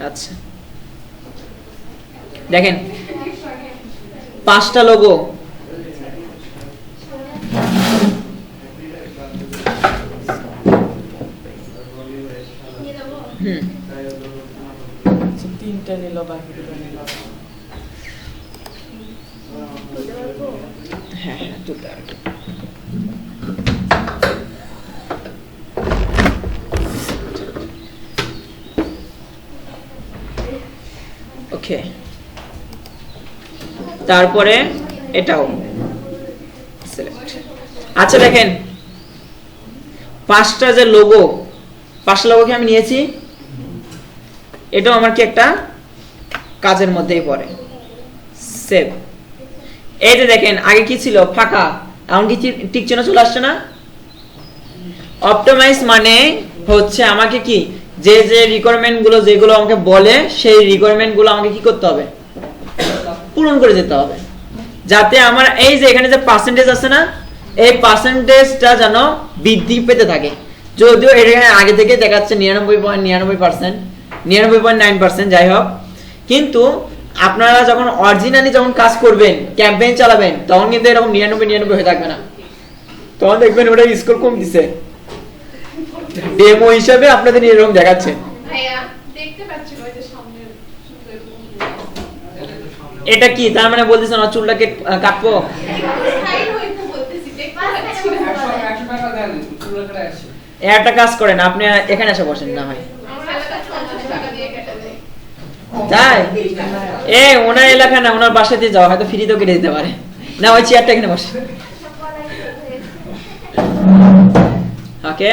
আচ্ছা, দেখেন 5টা লোগো, তিনটা নিল, বাকি দুটো নিল। হ্যাঁ হ্যাঁ, দুটো আর কি। ওকে, তারপরে এটাও সিলেক্ট। আচ্ছা দেখেন 5টা যে লোগো, 5টা লোগো কি আমি নিয়েছি, এটাও আমার কি একটা কাজের মধ্যেই পড়ে। সেভ। এই যে দেখেন আগে কি ছিল ফাঁকা, এখন কি টিক চিহ্ন চলে আসছে না? অপটিমাইজ মানে হচ্ছে আমাকে কি যে যে রিকোয়ারমেন্ট গুলো যেগুলো আমাকে বলে সেই রিকোয়ারমেন্ট গুলো আমাকে কি করতে হবে, পূরণ করে যেতে হবে, যাতে আমার এই যে এখানে যে পার্সেন্টেজ আছে না, এই পার্সেন্টেজটা যেন বৃদ্ধি পেতে থাকে। যদিও এখানে আগে থেকে দেখাচ্ছে 99.99%, 99.9%, যাই হোক, কিন্তু আপনারা যখন অরিজিনালি যখন কাজ করবেন, ক্যাম্পেইন চালাবেন, তখন কিন্তু এরকম 99 হয়ে থাকবে না, তখন দেখবেন ওটা স্কোর কম দিছে, ডেমো হিসাবে আপনাদের এরকম দেখাচ্ছে। ভাইয়া দেখতে পাচ্ছি ওই যে সামনে শুধু এরকম এটা কি তার মানে বলতেছেন না চুলটাকে কাটবো? স্টাইল হইতে বলতেছি, দেখতে পাচ্ছি না। 100 টাকা দেন চুল কাটা আসে। একটা কাজ করেন, আপনি এখানে এসে বসেন না হয়, আমার এলাকা 50 টাকা দিয়ে কেটে দেয়। তাই ওনার এলাকা না, ওনার বাসাতে যাও, হয়তো ফ্রিতেও কেটে দিতে পারে না, ওই চেয়ারটা এখানে বসে। ওকে,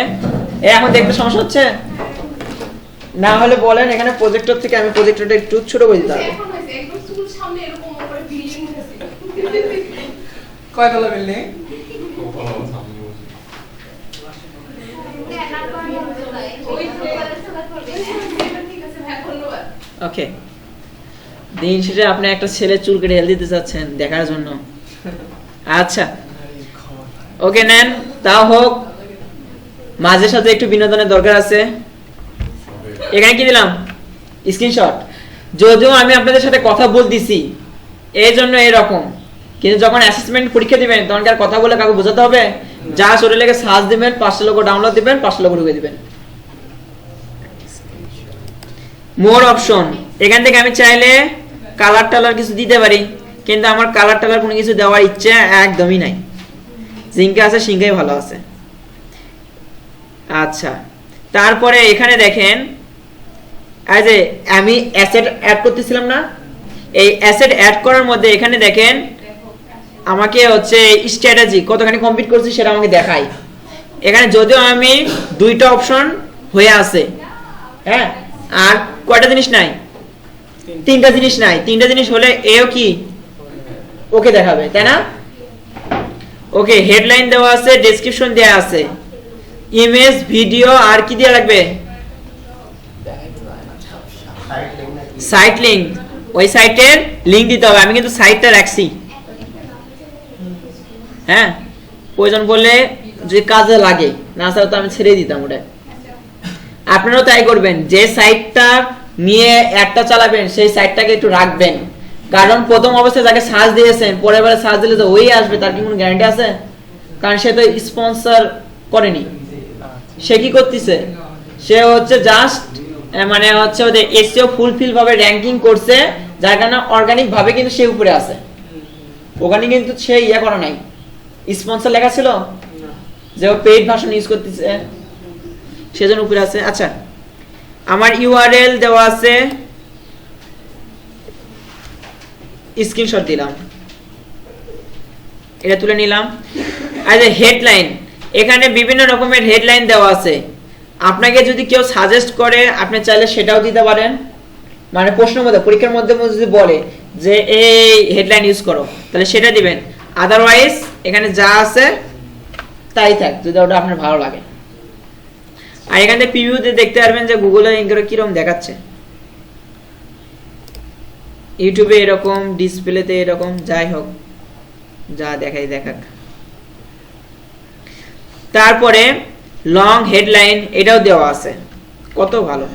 এখন দেখতে সমস্যা হচ্ছে না হলে বলেন, এখানে প্রজেক্টর থেকে আমি প্রজেক্টরটা একটু ছোট করে দিতে হবে। এখন হইছে একদম চুল সামনে এরকম উপরে বিল্ডিং হইছে। কয়তলা বিল্ডিং? ওই যে ঠিক আছে ভাই, ধন্যবাদ। ওকে, দিন শেষে আপনি একটা ছেলে চুল কেটে হেল দিতে চাচ্ছেন দেখার জন্য। আচ্ছা ওকে নেন, তাও হোক, মাঝে সাথে একটু বিনোদনের দরকার আছে। এখানে কি দিলাম, স্ক্রিনশট। যদিও আমি আপনাদের সাথে কথা বলতেছি এই জন্য এরকম, কিন্তু যখন অ্যাসেসমেন্ট পরীক্ষা দিবেন তখন আর কথা বলে কাউকে বোঝাতে হবে, যা শরীরে লেগে সার্চ দিবেন, 500 লোগো ডাউনলোড দিবেন, 500 লোগো ঢুকে দিবেন। মোর অপশন, এখান থেকে আমি চাইলে কালার টালার কিছু দিতে পারি, কিন্তু আমার কালার টালার কোনো কিছু দেওয়ার ইচ্ছা একদমই নাই, জিঙ্কা আছে সিঙ্কাই ভালো আছে। আচ্ছা তারপরে এখানে দেখেন এই যে আমি অ্যাসেট অ্যাড করতেছিলাম না, এই অ্যাসেট অ্যাড করার মধ্যে এখানে দেখেন আমাকে হচ্ছে স্ট্র্যাটেজি কতখানি কমপ্লিট করছি সেটা আমাকে দেখায়। এখানে যদিও আমি 2টা অপশন হয়ে আছে, হ্যাঁ, আর কয়টা জিনিস নাই, 3টা জিনিস নাই, 3টা জিনিস হলে এও কি ওকে দেখাবে, তাই না? ওকে, হেডলাইন দেওয়া আছে, ডেসক্রিপশন দেওয়া আছে, ইমেজ, ভিডিও, আর কি দেওয়া লাগবে, সাইট লিংক, ওই সাইটের লিংক দিতে হবে। আমি কিন্তু সাইটটা রাখছি, হ্যাঁ, প্রয়োজন পড়লে যে কাজে লাগে, না ছাড়া তো আমি ছেড়ে দিতাম ওটা। আপনারাও তাই করবেন, যে সাইটটা নিয়ে একটা চালাবেন সেই সাইটটাকে একটু রাখবেন, কারণ প্রথম অবস্থায় যাকে সার্চ দিয়েছেন পরের বারে সার্চ দিলে তো ওই আসবে, তার কি কোনো গ্যারান্টি আছে? কারণ সে তো স্পন্সর করেনি, সে কি করতেছে, সে হচ্ছে জাস্ট মানে হচ্ছে ওদের এসইও ফুলফিল ভাবে র‍্যাঙ্কিং করছে, যার কারণে অর্গানিক ভাবে কিন্তু সে উপরে আছে, ওখানে কিন্তু সে ইয়া করা নাই, স্পন্সর লেখা ছিল যে ও পেইড ভার্সন ইউজ করতেছে সেজন্য উপরে আছে। আচ্ছা আমার ইউআরএল দেওয়া আছে, স্ক্রিনশট দিলাম, এটা তুলে নিলাম। আর যে হেডলাইন, এখানে বিভিন্ন রকমের হেডলাইন দেওয়া আছে, আপনাকে যদি কেউ সাজেস্ট করে আপনি চাইলে সেটাও দিতে পারেন, মানে প্রশ্নের মধ্যে পরীক্ষার মধ্যে যদি বলে যে এই হেডলাইন ইউজ করো তাহলে সেটা দিবেন, আদারওয়াইজ এখানে যা আছে তাই থাক যদি ওটা আপনার ভালো লাগে। আর এখানে প্রিভিউতে দেখতে পারবেন যে গুগলে এনকোরে কিরকম দেখাচ্ছে, ইউটিউবে এরকম, ডিসপ্লেতে এরকম, যাই হোক যা দেখাই দেখাক। তারপরে লং হেডলাইন এটাও দেওয়া আছে, কত ভালো।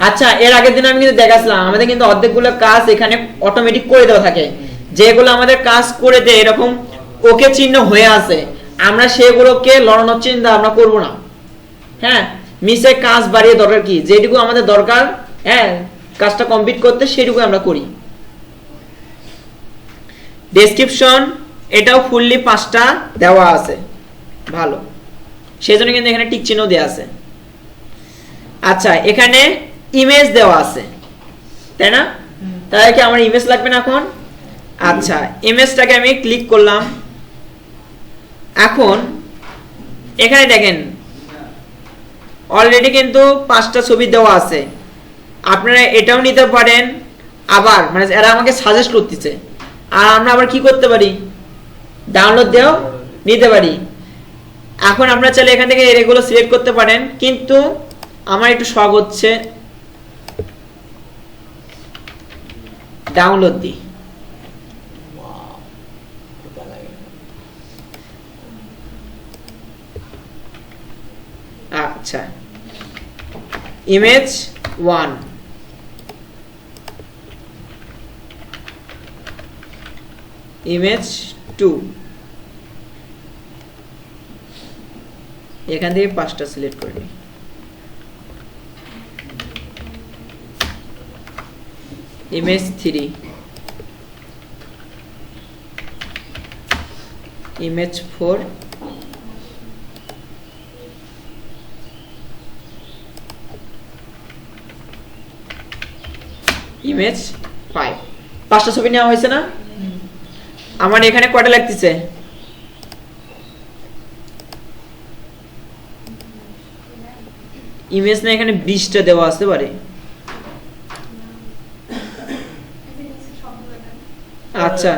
আচ্ছা এর আগের দিন আমি কিন্তু দেখাচ্ছিলাম আমাদের কিন্তু অর্ধেকগুলো কাজ এখানে অটোমেটিক করে দেওয়া থাকে, যেগুলো আমাদের কাজ করে দেয় এরকম ওকে চিহ্ন হয়ে আছে, আমরা সেগুলোকে লড়ানোর চিন্তা আমরা করব না, হ্যাঁ, মিসে কাজ বাড়িয়ে দরকার কি, যেটুকু আমাদের দরকার, হ্যাঁ, কাজটা কমপ্লিট করতে সেটুকু আমরা করি। ডেসক্রিপশন এটাও ফুললি 5টা দেওয়া আছে, ভালো, সেজন্য কিন্তু এখানে টিক চিহ্ন দেওয়া আছে। আচ্ছা এখানে ইমেজ দেওয়া আছে, তাই না? তাহলে কি আমার ইমেজ লাগবে না এখন? আচ্ছা, ইমেজটাকে আমি ক্লিক করলাম। এখন এখানে দেখেন অলরেডি কিন্তু 5টা ছবি দেওয়া আছে। আপনারা এটাও নিতে পারেন, আবার মানে এরা আমাকে সাজেস্ট করতেছে, আর আমরা আবার কি করতে পারি, ডাউনলোড দিয়েও নিতে পারি। এখন আপনারা চাইলে এখান থেকে এগুলো সিলেক্ট করতে পারেন, কিন্তু আমার একটু শখ হচ্ছে ডাউনলোড দিই। আচ্ছা, ইমেজ 1, ইমেজ 2, এখান থেকে 5টা সিলেক্ট করে নিই। Image 3, image 4, image 5। 5টা ছবি নেওয়া হয়েছে না? আমার এখানে কয়টা লাগতেছে? ইমেজ না এখানে 20টা দেওয়া আসতে পারে। আচ্ছা,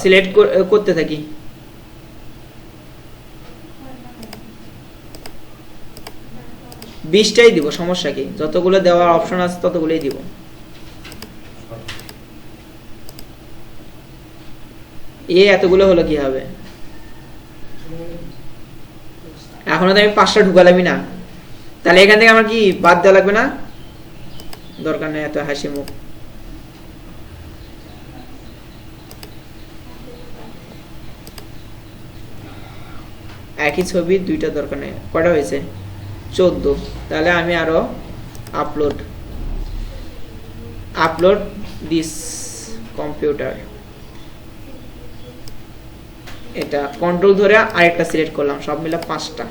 সিলেক্ট করতে থাকি। বিশটাই দিব, সমস্যা কি, যতগুলো দেওয়ার অপশন আছে ততগুলোই দিব। এতগুলো হলো কি হবে? এখনো তো আমি 5টা ঢুকালামই না, তাহলে এখান থেকে আমার কি বাদ দেওয়া লাগবে না? দরকার নেই এত হাসি মুখ। একই ছবি 2টা দরকার নেই। কয়টা হয়েছে? 14। তাহলে আমি আরো আপলোড দিস কম্পিউটার, এটা কন্ট্রোল ধরে আরেকটা সিলেক্ট করলাম, সব মিলে 5টা।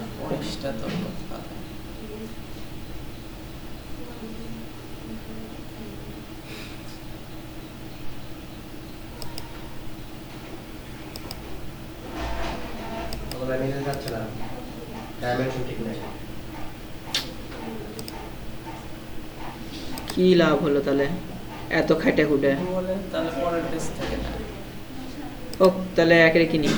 কি লাভ হলো তাহলে এত খাইটে খুঁটে? তাহলে পরের পেজ থেকে না। ও তাহলে একে কিনি।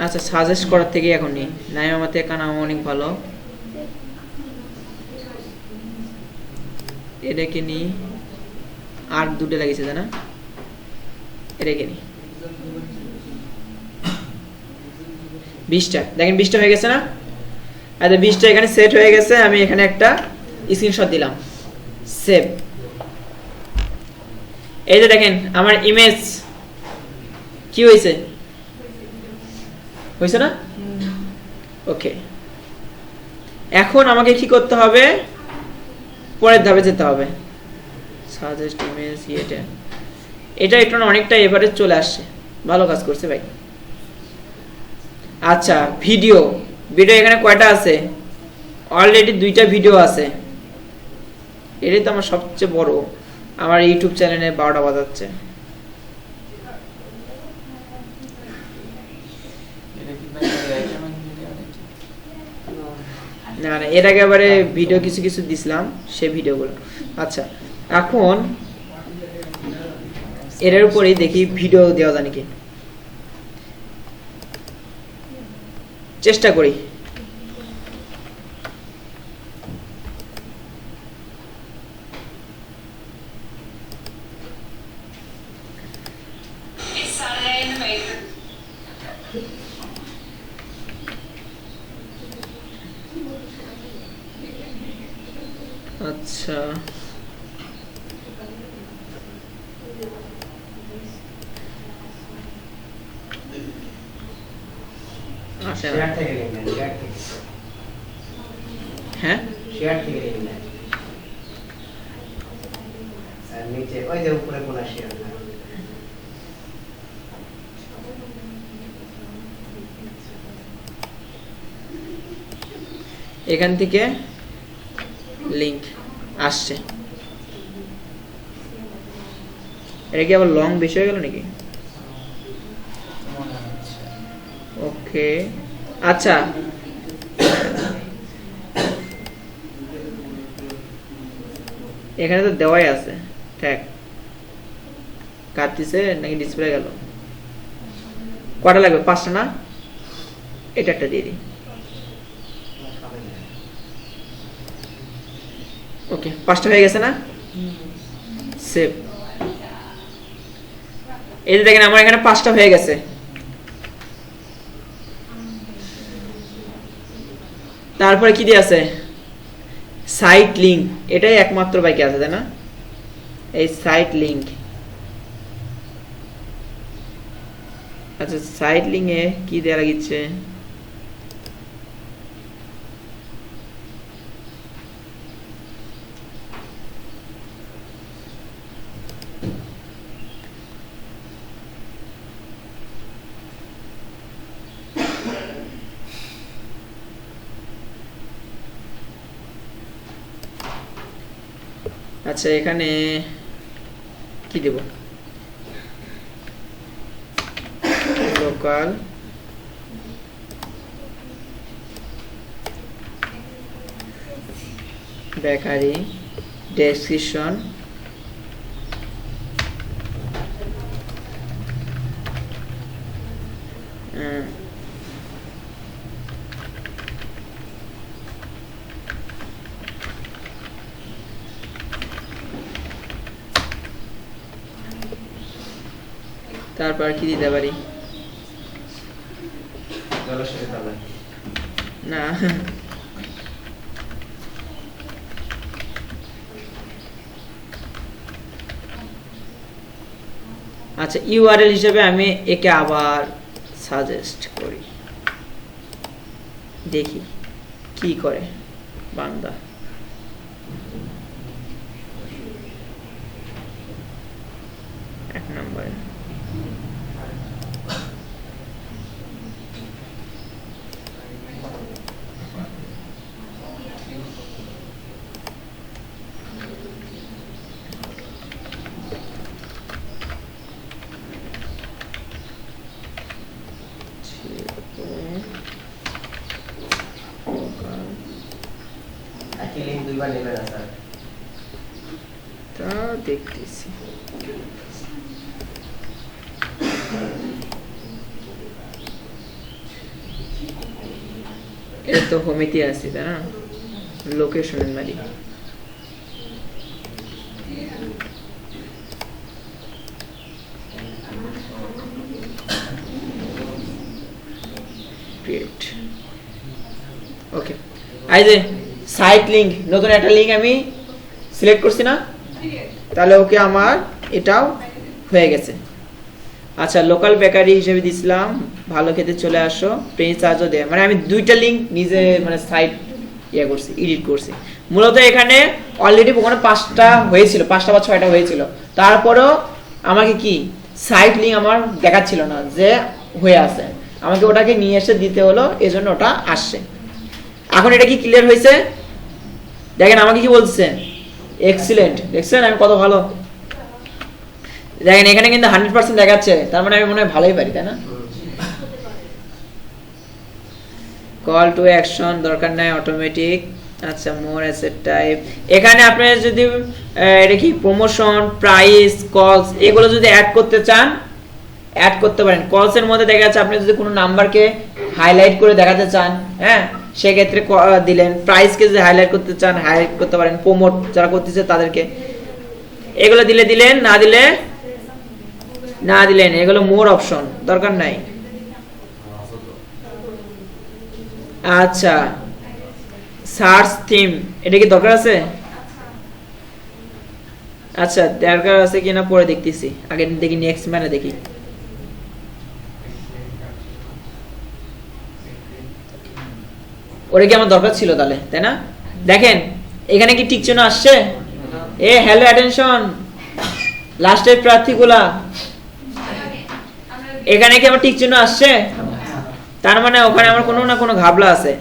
আচ্ছা, সাজেস্ট করার থেকে এখন নি নাই, আমার থেকে কানা অনেক ভালো। এটা কিনি, আর 2টা লাগিয়েছে তাই না? এটা কিনি 20টা। দেখেন 20টা হয়ে গেছে না? আচ্ছা, 20টা এখানে সেট হয়ে গেছে। আমি এখানে একটা স্ক্রিনশট দিলাম, সেভ। এই যে দেখেন আমার ইমেজ কি হয়েছে, হয়েছে না? ওকে, এখন আমাকে কি করতে হবে, পরের ধাপে যেতে হবে। সাজেস্ট ইমেজ, এটা একটু না অনেকটা এভারেজ চলে আসছে, ভালো কাজ করছে ভাই। আচ্ছা, ভিডিও এখানে কয়টা আছে? অলরেডি 2টা ভিডিও আছে। এটাই তো আমার সবচেয়ে বড়, আমার ইউটিউব চ্যানেলে 12টা বাজাচ্ছে। না না, এর আগে এবারে ভিডিও কিছু কিছু দিছিলাম, সেই ভিডিওগুলো। আচ্ছা, এখন এর উপরেই দেখি ভিডিও দেওয়া যায় নাকি, চেষ্টা করি। আচ্ছা, হ্যাঁ নিচে ওই যে উপরে কোন শেয়ার। এখান থেকে লিংক আসছে। এটা কি আবার লং বেশি হয়ে গেল নাকি? মনে হচ্ছে ওকে আচ্ছা, এখানে তো দেওয়াই আছে ট্যাগ। কাটতিছে নাকি ডিসপ্লে গেল? কটা লাগবে? 5টা না? এটা একটা দিয়ে দিই। ওকে 5টা হয়ে গেছে না? সেভ। এই যে দেখেন আমার এখানে 5টা হয়ে গেছে। তারপরে কি দিয়ে আছে? সাইট লিংক, এটাই একমাত্র বাকি আছে তাই না? এই সাইট লিংক। আচ্ছা সাইট লিংকে কি দেয়া লাগিচ্ছে? আচ্ছা এখানে কি দেব? লোকাল বেকারি ডেসক্রিপশন তারপর কি দিতে পারি? না আচ্ছা ইউআরএল হিসেবে আমি একে আবার সাজেস্ট করি, দেখি কি করে বান্দা। এক নম্বরে একই লিঙ্ক দুইবার নেবে না স্যার। তা দেখতেছি। এটা তো হোমিতে আছে তাই না? লোকেশনের মালিক ক্রিয়েট। ওকে এই যে সাইট লিংক, নতুন একটা লিংক আমি সিলেক্ট করছি না? তাহলে ওকে আমার এটাও হয়ে গেছে। আচ্ছা লোকাল বেকারি হিসেবে দিছিলাম ভালো খেতে চলে আসো, প্রিন্ট চার্জও দেয়, মানে আমি দুইটা লিংক নিজে মানে সাইট ইয়ে করছি, এডিট করছি। মূলত এখানে অলরেডি ওখানে 5টা হয়েছিল, 5টা বা 6টা হয়েছিল, তারপরেও আমাকে কি সাইট লিংক আমার দেখাচ্ছিল না যে হয়ে আছে, আমাকে ওটাকে নিয়ে এসে দিতে হলো, এজন্য ওটা আসছে। এখন এটা কি ক্লিয়ার হয়েছে? দেখেন আমাকে কি বলছে, এক্সিলেন্ট। দেখছেন আমি কত ভালো? দেখেন এখানে কিন্তু 100% দেখাচ্ছে, তার মানে আমি মনে হয় ভালোই পারি তাই না? কল টু অ্যাকশন দরকার নাই, অটোমেটিক। আচ্ছা মোর অ্যাসেট টাইপ, এখানে আপনি যদি এটা কি প্রমোশন, প্রাইস, কলস এগুলো যদি অ্যাড করতে চান অ্যাড করতে পারেন। কলস এর মধ্যে দেখা যাচ্ছে আপনি যদি কোনো নাম্বারকে হাইলাইট করে দেখাতে চান, হ্যাঁ সেক্ষেত্রে দিলেন। প্রাইসকে যদি হাইলাইট করতে চান হাইলাইট করতে পারেন, প্রমোট যারা করতেছে তাদেরকে এগুলো দিলে দিলেন, না দিলে না দিলেন। এগুলো মোর অপশন, দরকার নাই। আচ্ছা সার্চ থিম, এটা কি দরকার আছে? আচ্ছা দরকার আছে কিনা পরে দেখতেছি, আগে দেখি নেক্সট মানে দেখি। ওরে কি আমার দরকার ছিল তাহলে, তাই না? দেখেন এখানে কি টিক চিহ্ন আসছে? এ হ্যালো অ্যাটেনশন লাস্টের প্রার্থীগুলা, এখানে কি আমার টিক চিহ্ন আসছে? তার মানে ওখানে আমার কোনো না কোনো ঘাবলা আছে।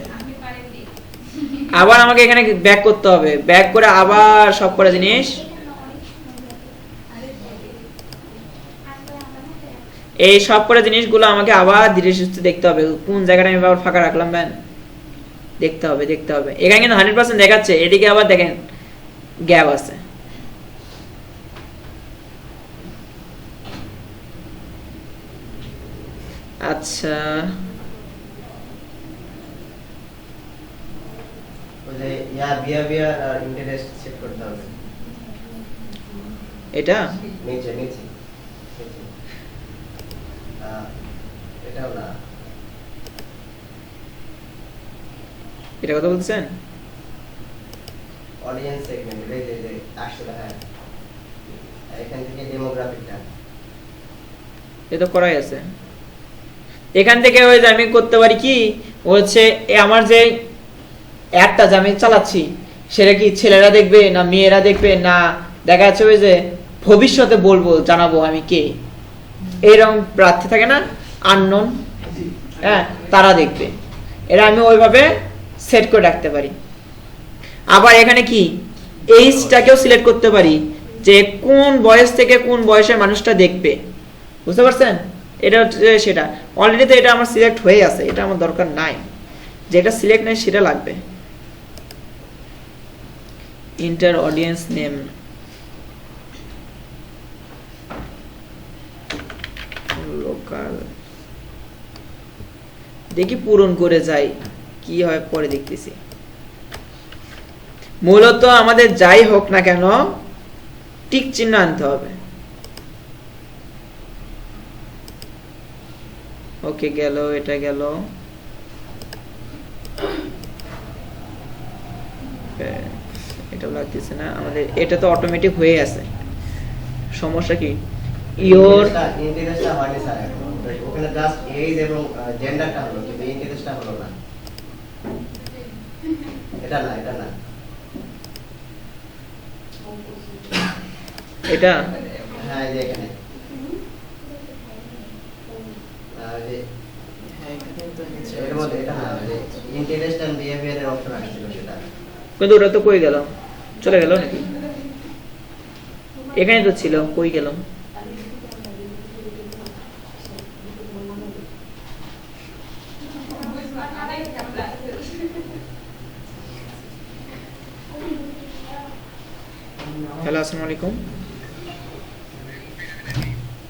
আবার আমাকে এখানে ব্যাক করতে হবে, ব্যাক করে আবার সব কটা জিনিস এই সব কটা জিনিসগুলো আমাকে আবার ধীরে সুস্থে দেখতে হবে কোন জায়গাটা আমি আবার ফাঁকা রাখলাম ব্যান, দেখতে হবে দেখতে হবে। এখানে কিন্তু 100% দেখাচ্ছে, এদিকে আবার দেখেন গ্যাপ আছে। আচ্ছা ওই যে বিহেভিয়ার আর ইন্টারেস্ট সেট করতে হবে এটা নিচে নিচে এটাও না, এটা কথা বলছেন? অডিয়েন্স সেগমেন্ট এই যে আসলে হ্যাঁ এখান থেকে ডেমোগ্রাফিকটা এ তো করাই আছে। এখান থেকে ওই যে আমি করতে পারি কি হচ্ছে আমার যে অ্যাডটা যে আমি চালাচ্ছি সেটা কি ছেলেরা দেখবে না মেয়েরা দেখবে, না দেখা যাচ্ছে ওই যে ভবিষ্যতে বলবো জানাবো আমি কে, এইরকম প্রার্থী থাকে না আননোন, হ্যাঁ তারা দেখবে, এটা আমি ওইভাবে সেট করে রাখতে পারি। আবার এখানে কি এইজটাকেও সিলেক্ট করতে পারি যে কোন বয়স থেকে কোন বয়সের মানুষটা দেখবে, বুঝতে পারছেন? এটা হচ্ছে সেটা অলরেডি তো এটা আমার সিলেক্ট হয়ে আছে, এটা আমার দরকার নাই, যেটা সিলেক্ট নেই সেটা লাগবে। ইন্টার অডিয়েন্স নেম, লোকাল, দেখি পূরণ করে যাই কি হয় পরে দেখতেছি। মূলত আমাদের যাই হোক না কেন টিক চিহ্ন আনতে হবে। ওকে গেল, এটা গেল, এটা লাগতেছে না আমাদের, এটা তো অটোমেটিক হয়ে আছে। সমস্যা কি ইওর ইন্টারেস্টটা হয়নি স্যার, ওখানে জাস্ট এজ এবং জেন্ডারটা হলো কিন্তু ইন্টারেস্টটা হলো না, এটা না এটা না এটা হ্যাঁ এই যে এখানে যে হ্যাঁ এখানে তো নিচে এর মধ্যে এটা না যে ইন্টারেস্ট এন্ড বিহেভিয়ারের অপশন আসছিল সেটা, কিন্তু ওটা তো কই গেল, চলে গেল নাকি? এখানে তো ছিল, কই গেল? হ্যালো আসসালামু আলাইকুম।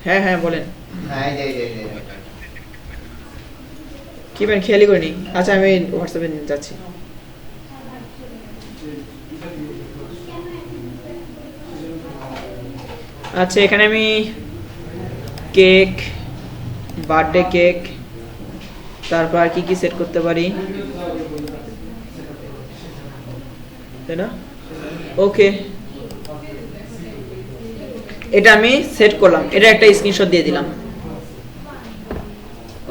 হ্যাঁ হ্যাঁ বলেন হ্যাঁ এই যে কি বেন, খেয়ালই করিনি। আচ্ছা আমি হোয়াটসঅ্যাপে যাচ্ছি। আচ্ছা এখানে আমি কেক, বার্থডে কেক, তারপর আর কি কি সেট করতে পারি, তাই না? ওকে এটা আমি সেট করলাম, এটা একটা স্ক্রিনশট দিয়ে দিলাম।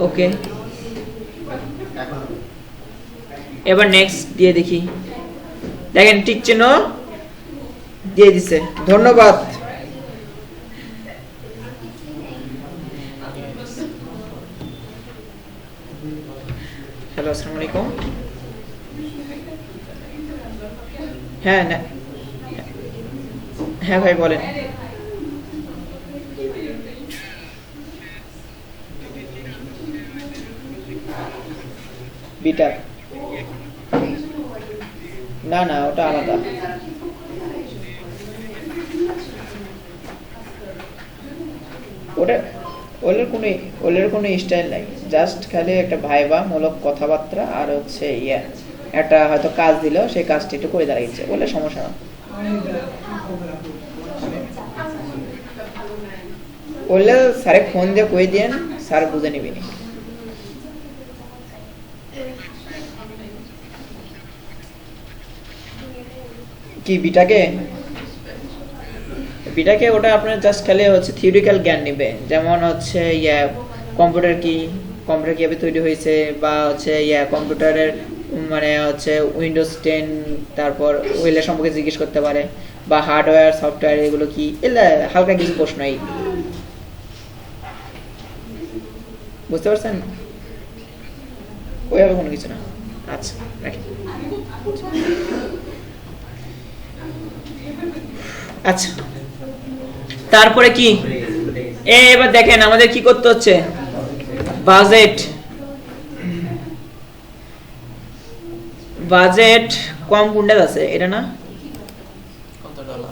ওকে এখন এবার নেক্সট দিয়ে দেখি, দেখেন টিক চিহ্ন দিয়ে দিছে, ধন্যবাদ। হ্যালো আসসালামু আলাইকুম। হ্যাঁ না হ্যাঁ ভাই বলেন। বিটার না না ওটা আলাদা, ওটা ওলের কোনো স্টাইল নাই, জাস্ট খালি একটা ভাইবা মূলক কথাবার্তা আর হচ্ছে একটা হয়তো কাজ দিল সেই কাজটি একটু করে দাঁড়িয়েছে বলে সমস্যা না। বললে স্যারে ফোন দিয়ে কই দেন, স্যার বুঝে নিবিনি। কি বিটাকে ওটা আপনার জাস্ট খালি হচ্ছে থিওরিক্যাল জ্ঞান নেবে, যেমন হচ্ছে কম্পিউটার কিভাবে তৈরি হয়েছে, বা হচ্ছে কম্পিউটারের মানে হচ্ছে উইন্ডোজ 10 তারপর ওইগুলো সম্পর্কে জিজ্ঞেস করতে পারে, বা হার্ডওয়্যার সফটওয়্যার এগুলো কি, এগুলো হালকা কিছু প্রশ্নই, বুঝতে পারছেন? ওইভাবে কোনো কিছু না। আচ্ছা রাখি। আচ্ছা তারপরে কি এবার দেখেন আমাদের কি করতে হচ্ছে, বাজেট। বাজেট কম কোনটা আছে, এটা না? কত ডলার?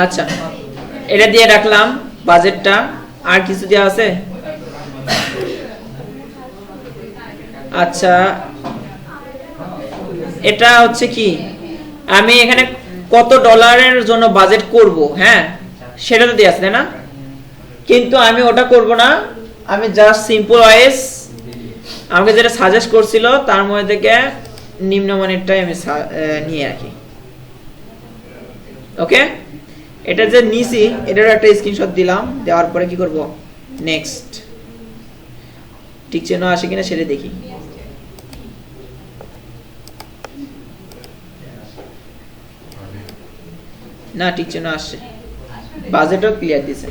আচ্ছা এটা দিয়ে রাখলাম বাজেটটা। আর কিছু দেওয়া আছে? আচ্ছা এটা হচ্ছে কি, আমি এখানে কত ডলারের জন্য বাজেট করব, হ্যাঁ সেটা তো দেওয়া আছে তাই না? কিন্তু আমি ওটা করব না, আমি জাস্ট সিম্পল ওয়েস আমাকে যেটা সাজেস্ট করছিল তার মধ্যে থেকে নিম্নমানেরটাই আমি নিয়ে রাখি। ওকে, এটা যে নিছি এটার একটা স্ক্রিনশট দিলাম, দেওয়ার পরে কি করব, নেক্সট। ঠিক চিহ্ন আসে কিনা সেটা দেখি। না ঠিক চিহ্ন আসছে, বাজেটও ক্লিয়ার দিছে।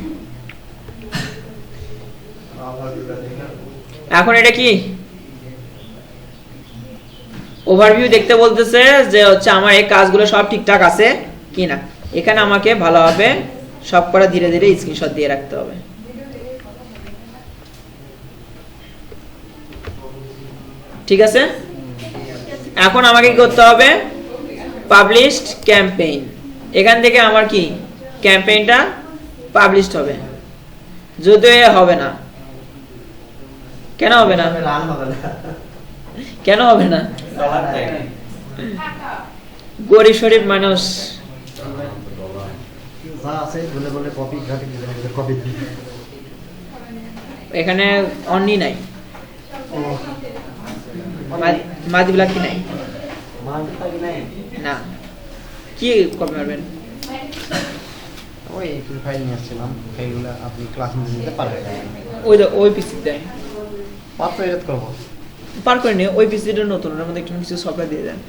এখন এটা কি ওভারভিউ দেখতে বলতেছে যে হচ্ছে আমার এই কাজগুলো সব ঠিকঠাক আছে কিনা। এখানে আমাকে ভালোভাবে সব করা ধীরে ধীরে স্ক্রিনশট দিয়ে রাখতে হবে। ঠিক আছে, এখন আমাকে কি করতে হবে, পাবলিশড ক্যাম্পেইন। এখান থেকে আমার কি ক্যাম্পেইনটা পাবলিশড হবে। যদিও হবে না, কেন হবে না? রান হবে না, কেন হবে না? ডলার নাই। গরিব শরীফ মানুষ, যা আছে বলে বলে কপি ঘাটি দিলে কপি এখানে অনলি নাই, ও মাদি ব্লাক কি নাই মানটা কি নাই না। কি কপি মারবেন? ওই একটু ফাইল নিয়ে আসছিলাম, ফাইলগুলো আপনি ক্লাস নিতে পারবেন। ওই পিসি দেয়, মাত্র এডিট করবো। পার করে নিয়ে ওই পিসিটা নতুন, ওর মধ্যে একটু কিছু সফটওয়্যার দিয়ে দেন।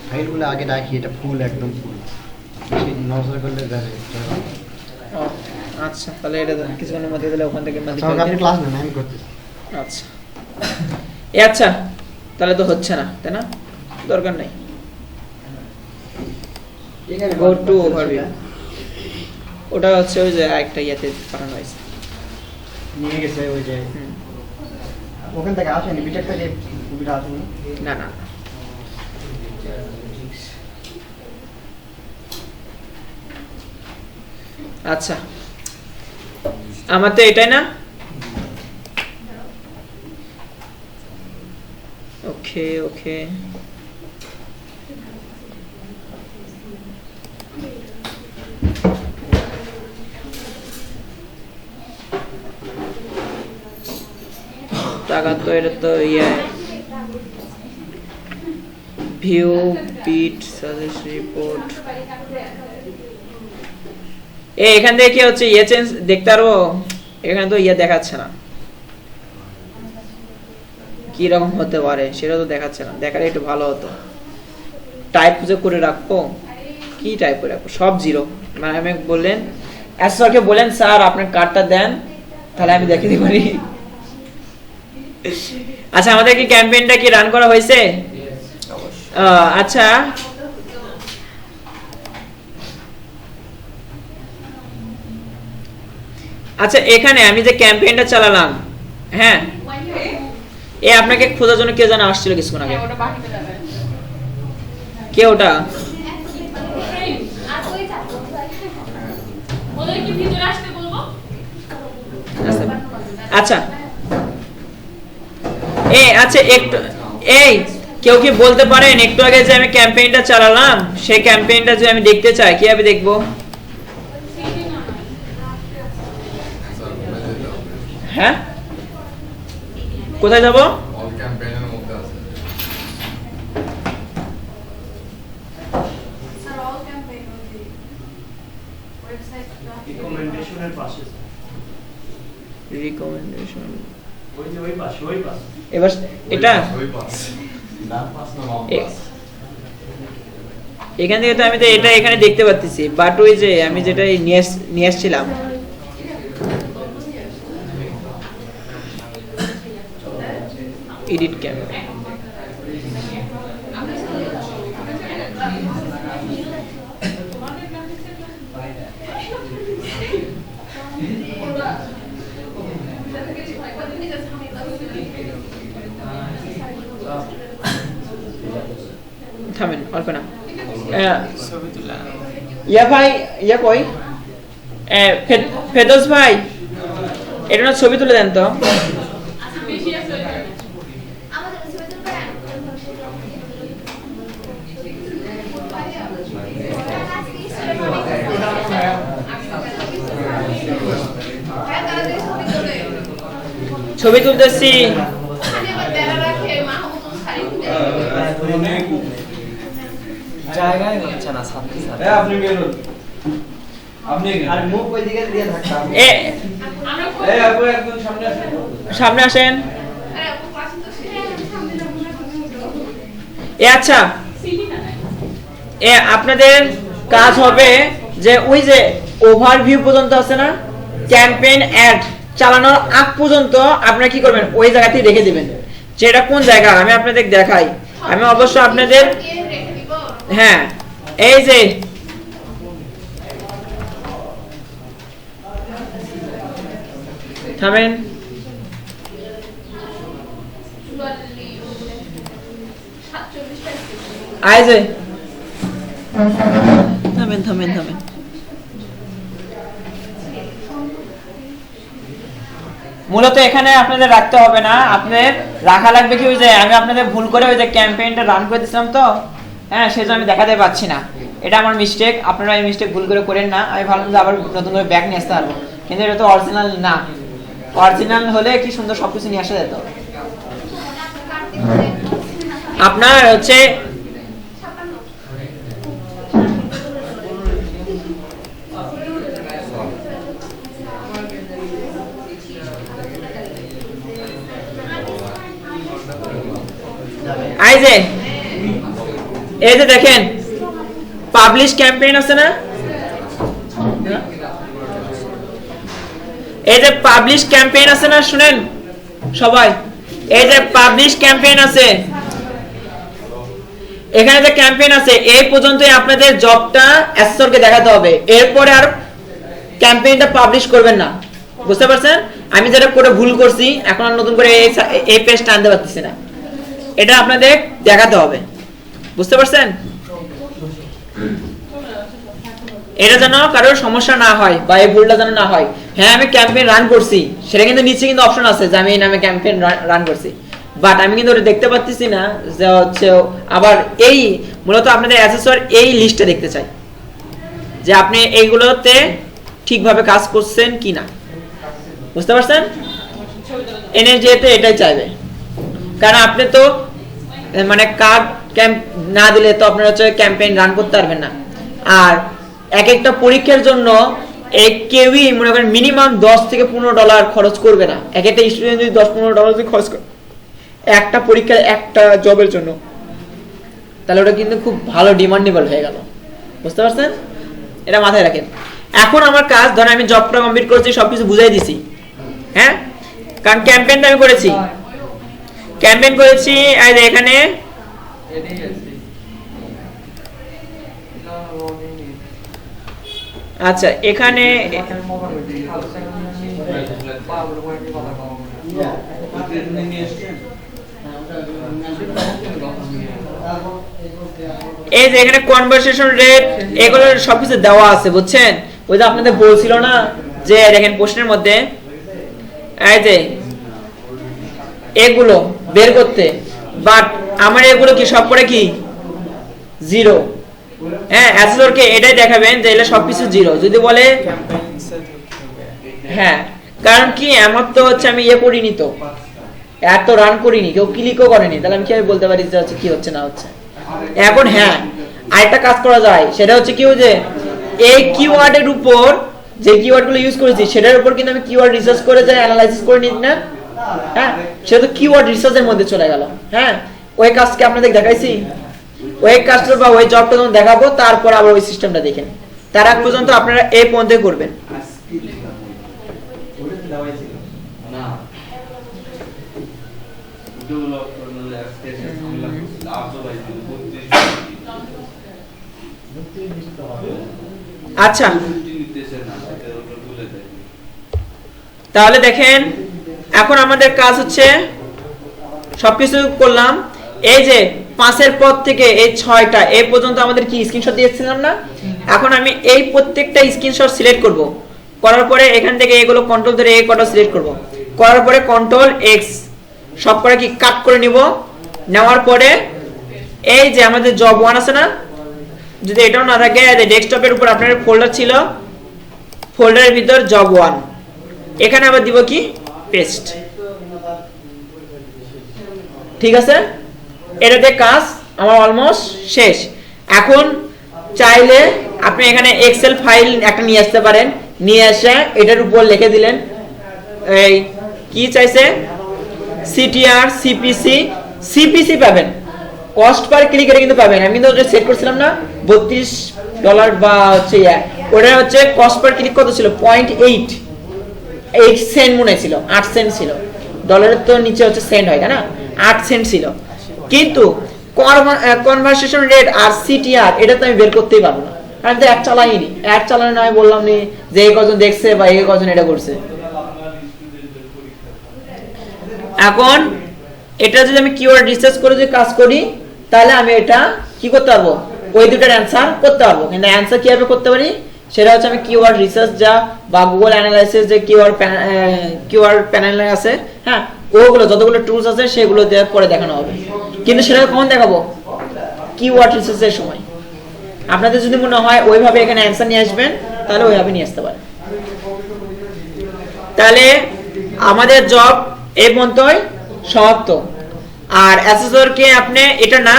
ফাইলগুলো আগে রাখি, এটা ফুল একদম ফুল, নজর করলে যাবে। ও আচ্ছা, তাহলে এটা দেন কিছুক্ষণের মধ্যে দিলে ওখান থেকে মাদি আপনি ব্লাক ক্লাস নেন, আমি করতেছি। আচ্ছা আচ্ছা তাহলে তো হচ্ছে না তাই না, দরকার নাই। Go to overview। ওটা হচ্ছে ওই যে একটা ইয়াতে পাঠানো হয়েছে। নিয়ে গেছে ওই যে ওখান থেকে আসেনি, বিটেক থেকে ছবিটা আসেনি। না না আচ্ছা আমার তো এটাই না। ওকে ওকে টাকা তো এটা তো ইয়ে ভিউ বিট সাজেস্ট রিপোর্ট। এখান থেকে কি হচ্ছে ইয়ে চেঞ্জ দেখতে পারবো? এখানে তো ইয়ে দেখাচ্ছে না, কি রকম হতে পারে সেটা তো দেখাচ্ছে না। দেখালে একটু ভালো হতো। টাইপ যে করে রাখবো, কি টাইপ করে রাখবো? সব জিরো। মানে আমি বললেন এসআরকে বলেন স্যার আপনার কার্ডটা দেন, তাহলে আমি দেখে দিতে পারি। আচ্ছা আমাদের কি ক্যাম্পেইনটা কি রান করা হয়েছে? আচ্ছা আচ্ছা এখানে আমি যে ক্যাম্পেইনটা চালালাম, হ্যাঁ এ আপনাকে খোঁজার জন্য কে জানা আসছিল কিছুক্ষণ আগে? ওটা বাকিতে যাবে। কে ওটা? ওদের কি ভিতরে আসতে বলবো? আচ্ছা আচ্ছা একটু এই কেউ কি বলতে পারেন একটু আগে যে আমি ক্যাম্পেইনটা চালালাম সেই ক্যাম্পেইনটা যে আমি দেখতে চাই কিভাবে দেখবো? হ্যাঁ কোথায় যাব? অল ক্যাম্পেইনের মধ্যে আছে। স্যার অল ক্যাম্পেইন ওয়েবসাইট রিকমেন্ডেশনের পাশে রিকমেন্ডেশন ওই যে ওই পাশে এবার এটা ওই পাস। ডান পাস না বাম এ- পাস? এখান থেকে তো আমি তো এটা এখানে দেখতে পাচ্ছি, বাট ওই যে আমি যেটা নিয়ে আসছিলাম এডিট ক্যাম্প, থামেন অল্প না। ছবি তুলে আনো। ইয়া ভাই, ইয়া কই ফেদোস ভাই, এটা না ছবি তুলে দেন তো। বেশি আছে আমাদের ছবি তুলবে হ্যাঁ তারা যে ছবি তোলে ছবি তুলতেছি। আমি আবার বেড়া রাখে মাহমুদ শাড়ি জায়গায় হচ্ছে না সাথে সাথে। আপনি বেরোন, আপনি আর মুখ ওই দিকে দিয়ে থাকতাম। এ আমরা এই আপু একদম সামনে আসেন। সামনে আসেন। আরে আপু পাশে তো সামনে যাবো না এ আচ্ছা, সিটি না এ আপনাদের কাজ হবে যে ওই যে ওভারভিউ পর্যন্ত আছে না, ক্যাম্পেইন অ্যাড চালানোর আগ পর্যন্ত আপনারা কি করবেন, ওই জায়গাতেই রেখে দিবেন যে এটা কোন জায়গা আমি আপনাদের দেখাই। আমি অবশ্য আপনাদের রেখে দিব হ্যাঁ এই যে থামেন, 47 আয় যে থামেন থামেন থামেন। মূলত এখানে আপনাদের রাখতে হবে না, আপনাদের রাখা লাগবে কি ওই যে আমি আপনাদের ভুল করে ওই যে ক্যাম্পেইনটা রান করে দিয়েছিলাম তো, হ্যাঁ সেজন্য আমি দেখাতে পাচ্ছি না, এটা আমার মিস্টেক। আপনারা এই মিস্টেক ভুল করে করেন না। আমি ভাবলাম যে আবার নতুন করে ব্যাক নিয়ে আসতে পারবো, কিন্তু এটা তো অরিজিনাল না। অরিজিনাল হলে কি সুন্দর সবকিছু নিয়ে আসা যেত। আপনার হচ্ছে এই যে দেখেন পাবলিশ ক্যাম্পেইন আছে না, এই যে পাবলিশ ক্যাম্পেইন আছে না, শুনেন সবাই, এই যে পাবলিশ ক্যাম্পেইন আছে, এখানে যে ক্যাম্পেইন আছে এই পর্যন্তই আপনাদের জবটা অ্যাসেসরকে দেখাতে হবে, এরপরে আর ক্যাম্পেইনটা পাবলিশ করবেন না। বুঝতে পারছেন? আমি যেটা করে ভুল করছি, এখন আর নতুন করে এই পেজটা আনতে পারতেছি না, এটা আপনাদের দেখাতে হবে। বুঝতে পারছেন? এটা যেন কারোর সমস্যা না হয় বা এই ভুলটা যেন না হয়। হ্যাঁ আমি ক্যাম্পেইন রান করছি, সেটা কিন্তু নিচে কিন্তু অপশন আছে যে আমি এই নামে ক্যাম্পেইন রান করছি, বাট আমি কিন্তু ওটা দেখতে পাচ্ছি না যে হচ্ছে আবার এই মূলত আপনাদের অ্যাসেসর এই লিস্টে দেখতে চাই যে আপনি এইগুলোতে ঠিকভাবে কাজ করছেন কিনা। বুঝতে পারছেন? এনএসডিএতে এটাই চাইবে, কারণ আপনি তো মানে কার্ড ক্যাম্প না দিলে তো আপনারা হচ্ছে ক্যাম্পেইন রান করতে পারবেন না। আর এক একটা পরীক্ষার জন্য কেউই মনে করেন মিনিমাম $10 থেকে $15 খরচ করবে না। এক একটা স্টুডেন্ট যদি $10-15 যদি খরচ করে একটা পরীক্ষার একটা জবের জন্য, তাহলে ওটা কিন্তু খুব ভালো ডিমান্ডেবল হয়ে গেল। বুঝতে পারছেন? এটা মাথায় রাখেন। এখন আমার কাজ, ধরেন আমি জবটা কমপ্লিট করেছি, সবকিছু বুঝাই দিছি, হ্যাঁ, কারণ ক্যাম্পেইনটা আমি করেছি, ক্যাম্পেইন করেছি। আর এখানে আচ্ছা এখানে এই যে এখানে কনভারসেশন রেট এগুলো সবকিছু দেওয়া আছে, বুঝছেন? ওই যে আপনাদের বলছিল না যে দেখেন প্রশ্নের মধ্যে এই যে এগুলো বের করতে, বাট আমার এগুলো কি সব করে কি জিরো। হ্যাঁ অ্যাসেসরকে এটাই দেখাবেন যে এগুলো সবকিছু জিরো। যদি বলে হ্যাঁ, কারণ কি আমার তো হচ্ছে আমি ইয়ে করিনি, তো এত রান করিনি, কেউ ক্লিকও করেনি, তাহলে আমি কিভাবে বলতে পারি যে হচ্ছে কি হচ্ছে না হচ্ছে। এখন হ্যাঁ আরেকটা কাজ করা যায়, সেটা হচ্ছে কি যে এই কিওয়ার্ডের উপর যে কিওয়ার্ডগুলো ইউজ করেছি সেটার উপর কিন্তু আমি কিওয়ার্ড রিসার্চ করে যাই, অ্যানালাইসিস করে নিই না, হ্যাঁ সেটা তো কিওয়ার্ড রিসার্চের মধ্যে চলে গেল। হ্যাঁ ওই কাজকে আপনাদের দেখাইছি। ওই কাজটা বা ওই জবটা যখন দেখাবো তারপর আবার ওই সিস্টেমটা দেখেন। তার আগ পর্যন্ত আপনারা এই পর্যন্ত করবেন। না ডেভেলপ করলে আজকে ঝামেলা করছিল আজও ভাই 32 আচ্ছা নিতেছে না এটা ওটা বলে দেয়। তাহলে দেখেন এখন আমাদের কাজ হচ্ছে সবকিছু করলাম, এই যে 5 এর পর থেকে এই 6টা এই পর্যন্ত আমাদের কি স্ক্রিনশট দিয়েছিলাম না? এখন আমি এই প্রত্যেকটা স্ক্রিনশট সিলেক্ট করব, করার পরে এখান থেকে এগুলো কন্ট্রোল ধরে এই কটা সিলেক্ট করব, করার পরে কন্ট্রোল এক্স সব করে কি কাট করে নিব। নেওয়ার পরে এই যে আমাদের জব 1 আছে না, যদি এটাও না থাকে ডেস্কটপের উপর আপনার ফোল্ডার ছিল, ফোল্ডারের ভিতর জব 1 এখানে আবার দিব কি পেস্ট। ঠিক আছে, এটাতে কাজ আমার অলমোস্ট শেষ। এখন চাইলে আপনি এখানে এক্সেল ফাইল একটা নিয়ে আসতে পারেন, নিয়ে এসে এটার উপর লিখে দিলেন এই কি চাইছে সিটিআর সিপিসি, সিপিসি পাবেন, কস্ট পার ক্লিক এটা কিন্তু পাবেন। আমি কিন্তু ওটা সেট করছিলাম না $32 বা হচ্ছে ওটা হচ্ছে কস্ট পার ক্লিক কত ছিল 0.8 সেন্ট মনে ছিল, 8 সেন্ট ছিল, ডলারের তো নিচে হচ্ছে সেন্ট হয় তাই না, 8 সেন্ট ছিল। কিন্তু কনভারসেশন রেট আর সিটিআর এটা তো আমি বের করতেই পারবো না, আমি তো অ্যাড চালাইনি, অ্যাড চালানো নয় বললাম নি যে এই কজন দেখছে বা এই কজন এটা করছে। এখন এটা যদি আমি কিওয়ার্ড রিসার্চ করে যদি কাজ করি তাহলে আমি এটা কি করতে পারবো, ওই দুটার অ্যান্সার করতে পারবো। কিন্তু অ্যান্সার কিভাবে করতে পারি সেটা হচ্ছে আমি কিওয়ার্ড রিসার্চ যা বা গুগল অ্যানালাইসিস যে কিওয়ার্ড প্যানেল আছে, হ্যাঁ ওগুলো যতগুলো টুলস আছে সেগুলো দিয়ে পরে দেখানো হবে। কিন্তু সেটা কখন দেখাবো, কিওয়ার্ড রিসার্চের সময়। আপনাদের যদি মনে হয় ওইভাবে এখানে অ্যান্সার নিয়ে আসবেন তাহলে ওইভাবে নিয়ে আসতে পারেন। তাহলে আমাদের জব এই পর্যন্তই সমাপ্ত। আর অ্যাসেসরকে আপনি এটা না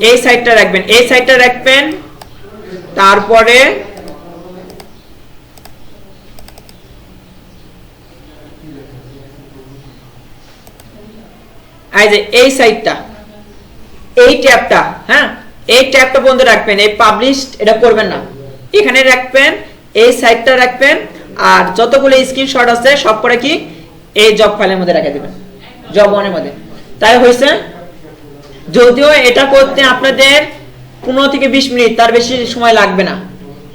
এই সাইডটা রাখবেন, এই সাইডটা রাখবেন, তারপরে এই যে এই সাইডটা এই ট্যাবটা, হ্যাঁ এই ট্যাবটা বন্ধ রাখবেন, এই পাবলিশড এটা করবেন না, এখানে রাখবেন, এই সাইডটা রাখবেন, আর যতগুলো স্ক্রিনশট আছে সব করে কি এই জব ফাইলের মধ্যে রেখে দিবেন, জব 1 এর মধ্যে। তাই হয়েছে। যদিও এটা করতে আপনাদের 15 থেকে 20 মিনিট তার বেশি সময় লাগবে না,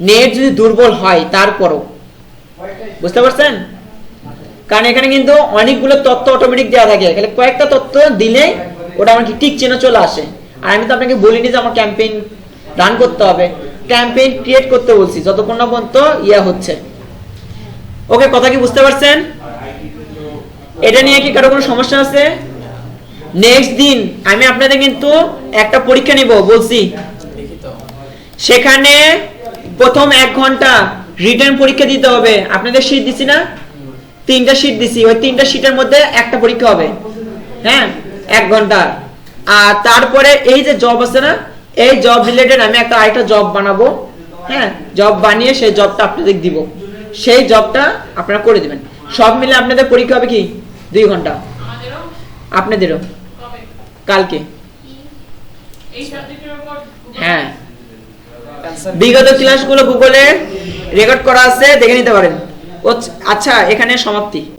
নেট যদি দুর্বল হয় তারপরও, বুঝতে পারছেন? কারণ এখানে কিন্তু অনেকগুলো তথ্য অটোমেটিক দেওয়া থাকে, খালি কয়েকটা তথ্য দিলে ওটা আমার কি টিক চিহ্ন চলে আসে। আর আমি তো আপনাকে বলিনি যে আমার ক্যাম্পেইন রান করতে হবে, ক্যাম্পেইন ক্রিয়েট করতে বলছি যতক্ষণ না পর্যন্ত ইয়া হচ্ছে। ওকে, কথা কি বুঝতে পারছেন? এটা নিয়ে কি কারো কোনো সমস্যা আছে? নেক্সট দিন আমি আপনাদের কিন্তু একটা পরীক্ষা নিব বলছি, সেখানে প্রথম 1 ঘন্টা রিটেন পরীক্ষা দিতে হবে। আপনাদের শীট দিছি না, 3টা শীট দিছি, ওই 3টা শীটের মধ্যে একটা পরীক্ষা হবে, হ্যাঁ 1 ঘন্টা। আর তারপরে এই যে জব আছে না, এই জব রিলেটেড আমি একটা আরেকটা জব বানাবো, হ্যাঁ জব বানিয়ে সেই জবটা আপনাদের দিব, সেই জবটা আপনারা করে দিবেন। সব মিলে আপনাদের পরীক্ষা হবে কি 2 ঘন্টা, আপনাদেরও কালকে। হ্যাঁ বিগত ক্লাসগুলো গুগলে রেকর্ড করা আছে, দেখে নিতে পারেন। আচ্ছা এখানে সমাপ্তি।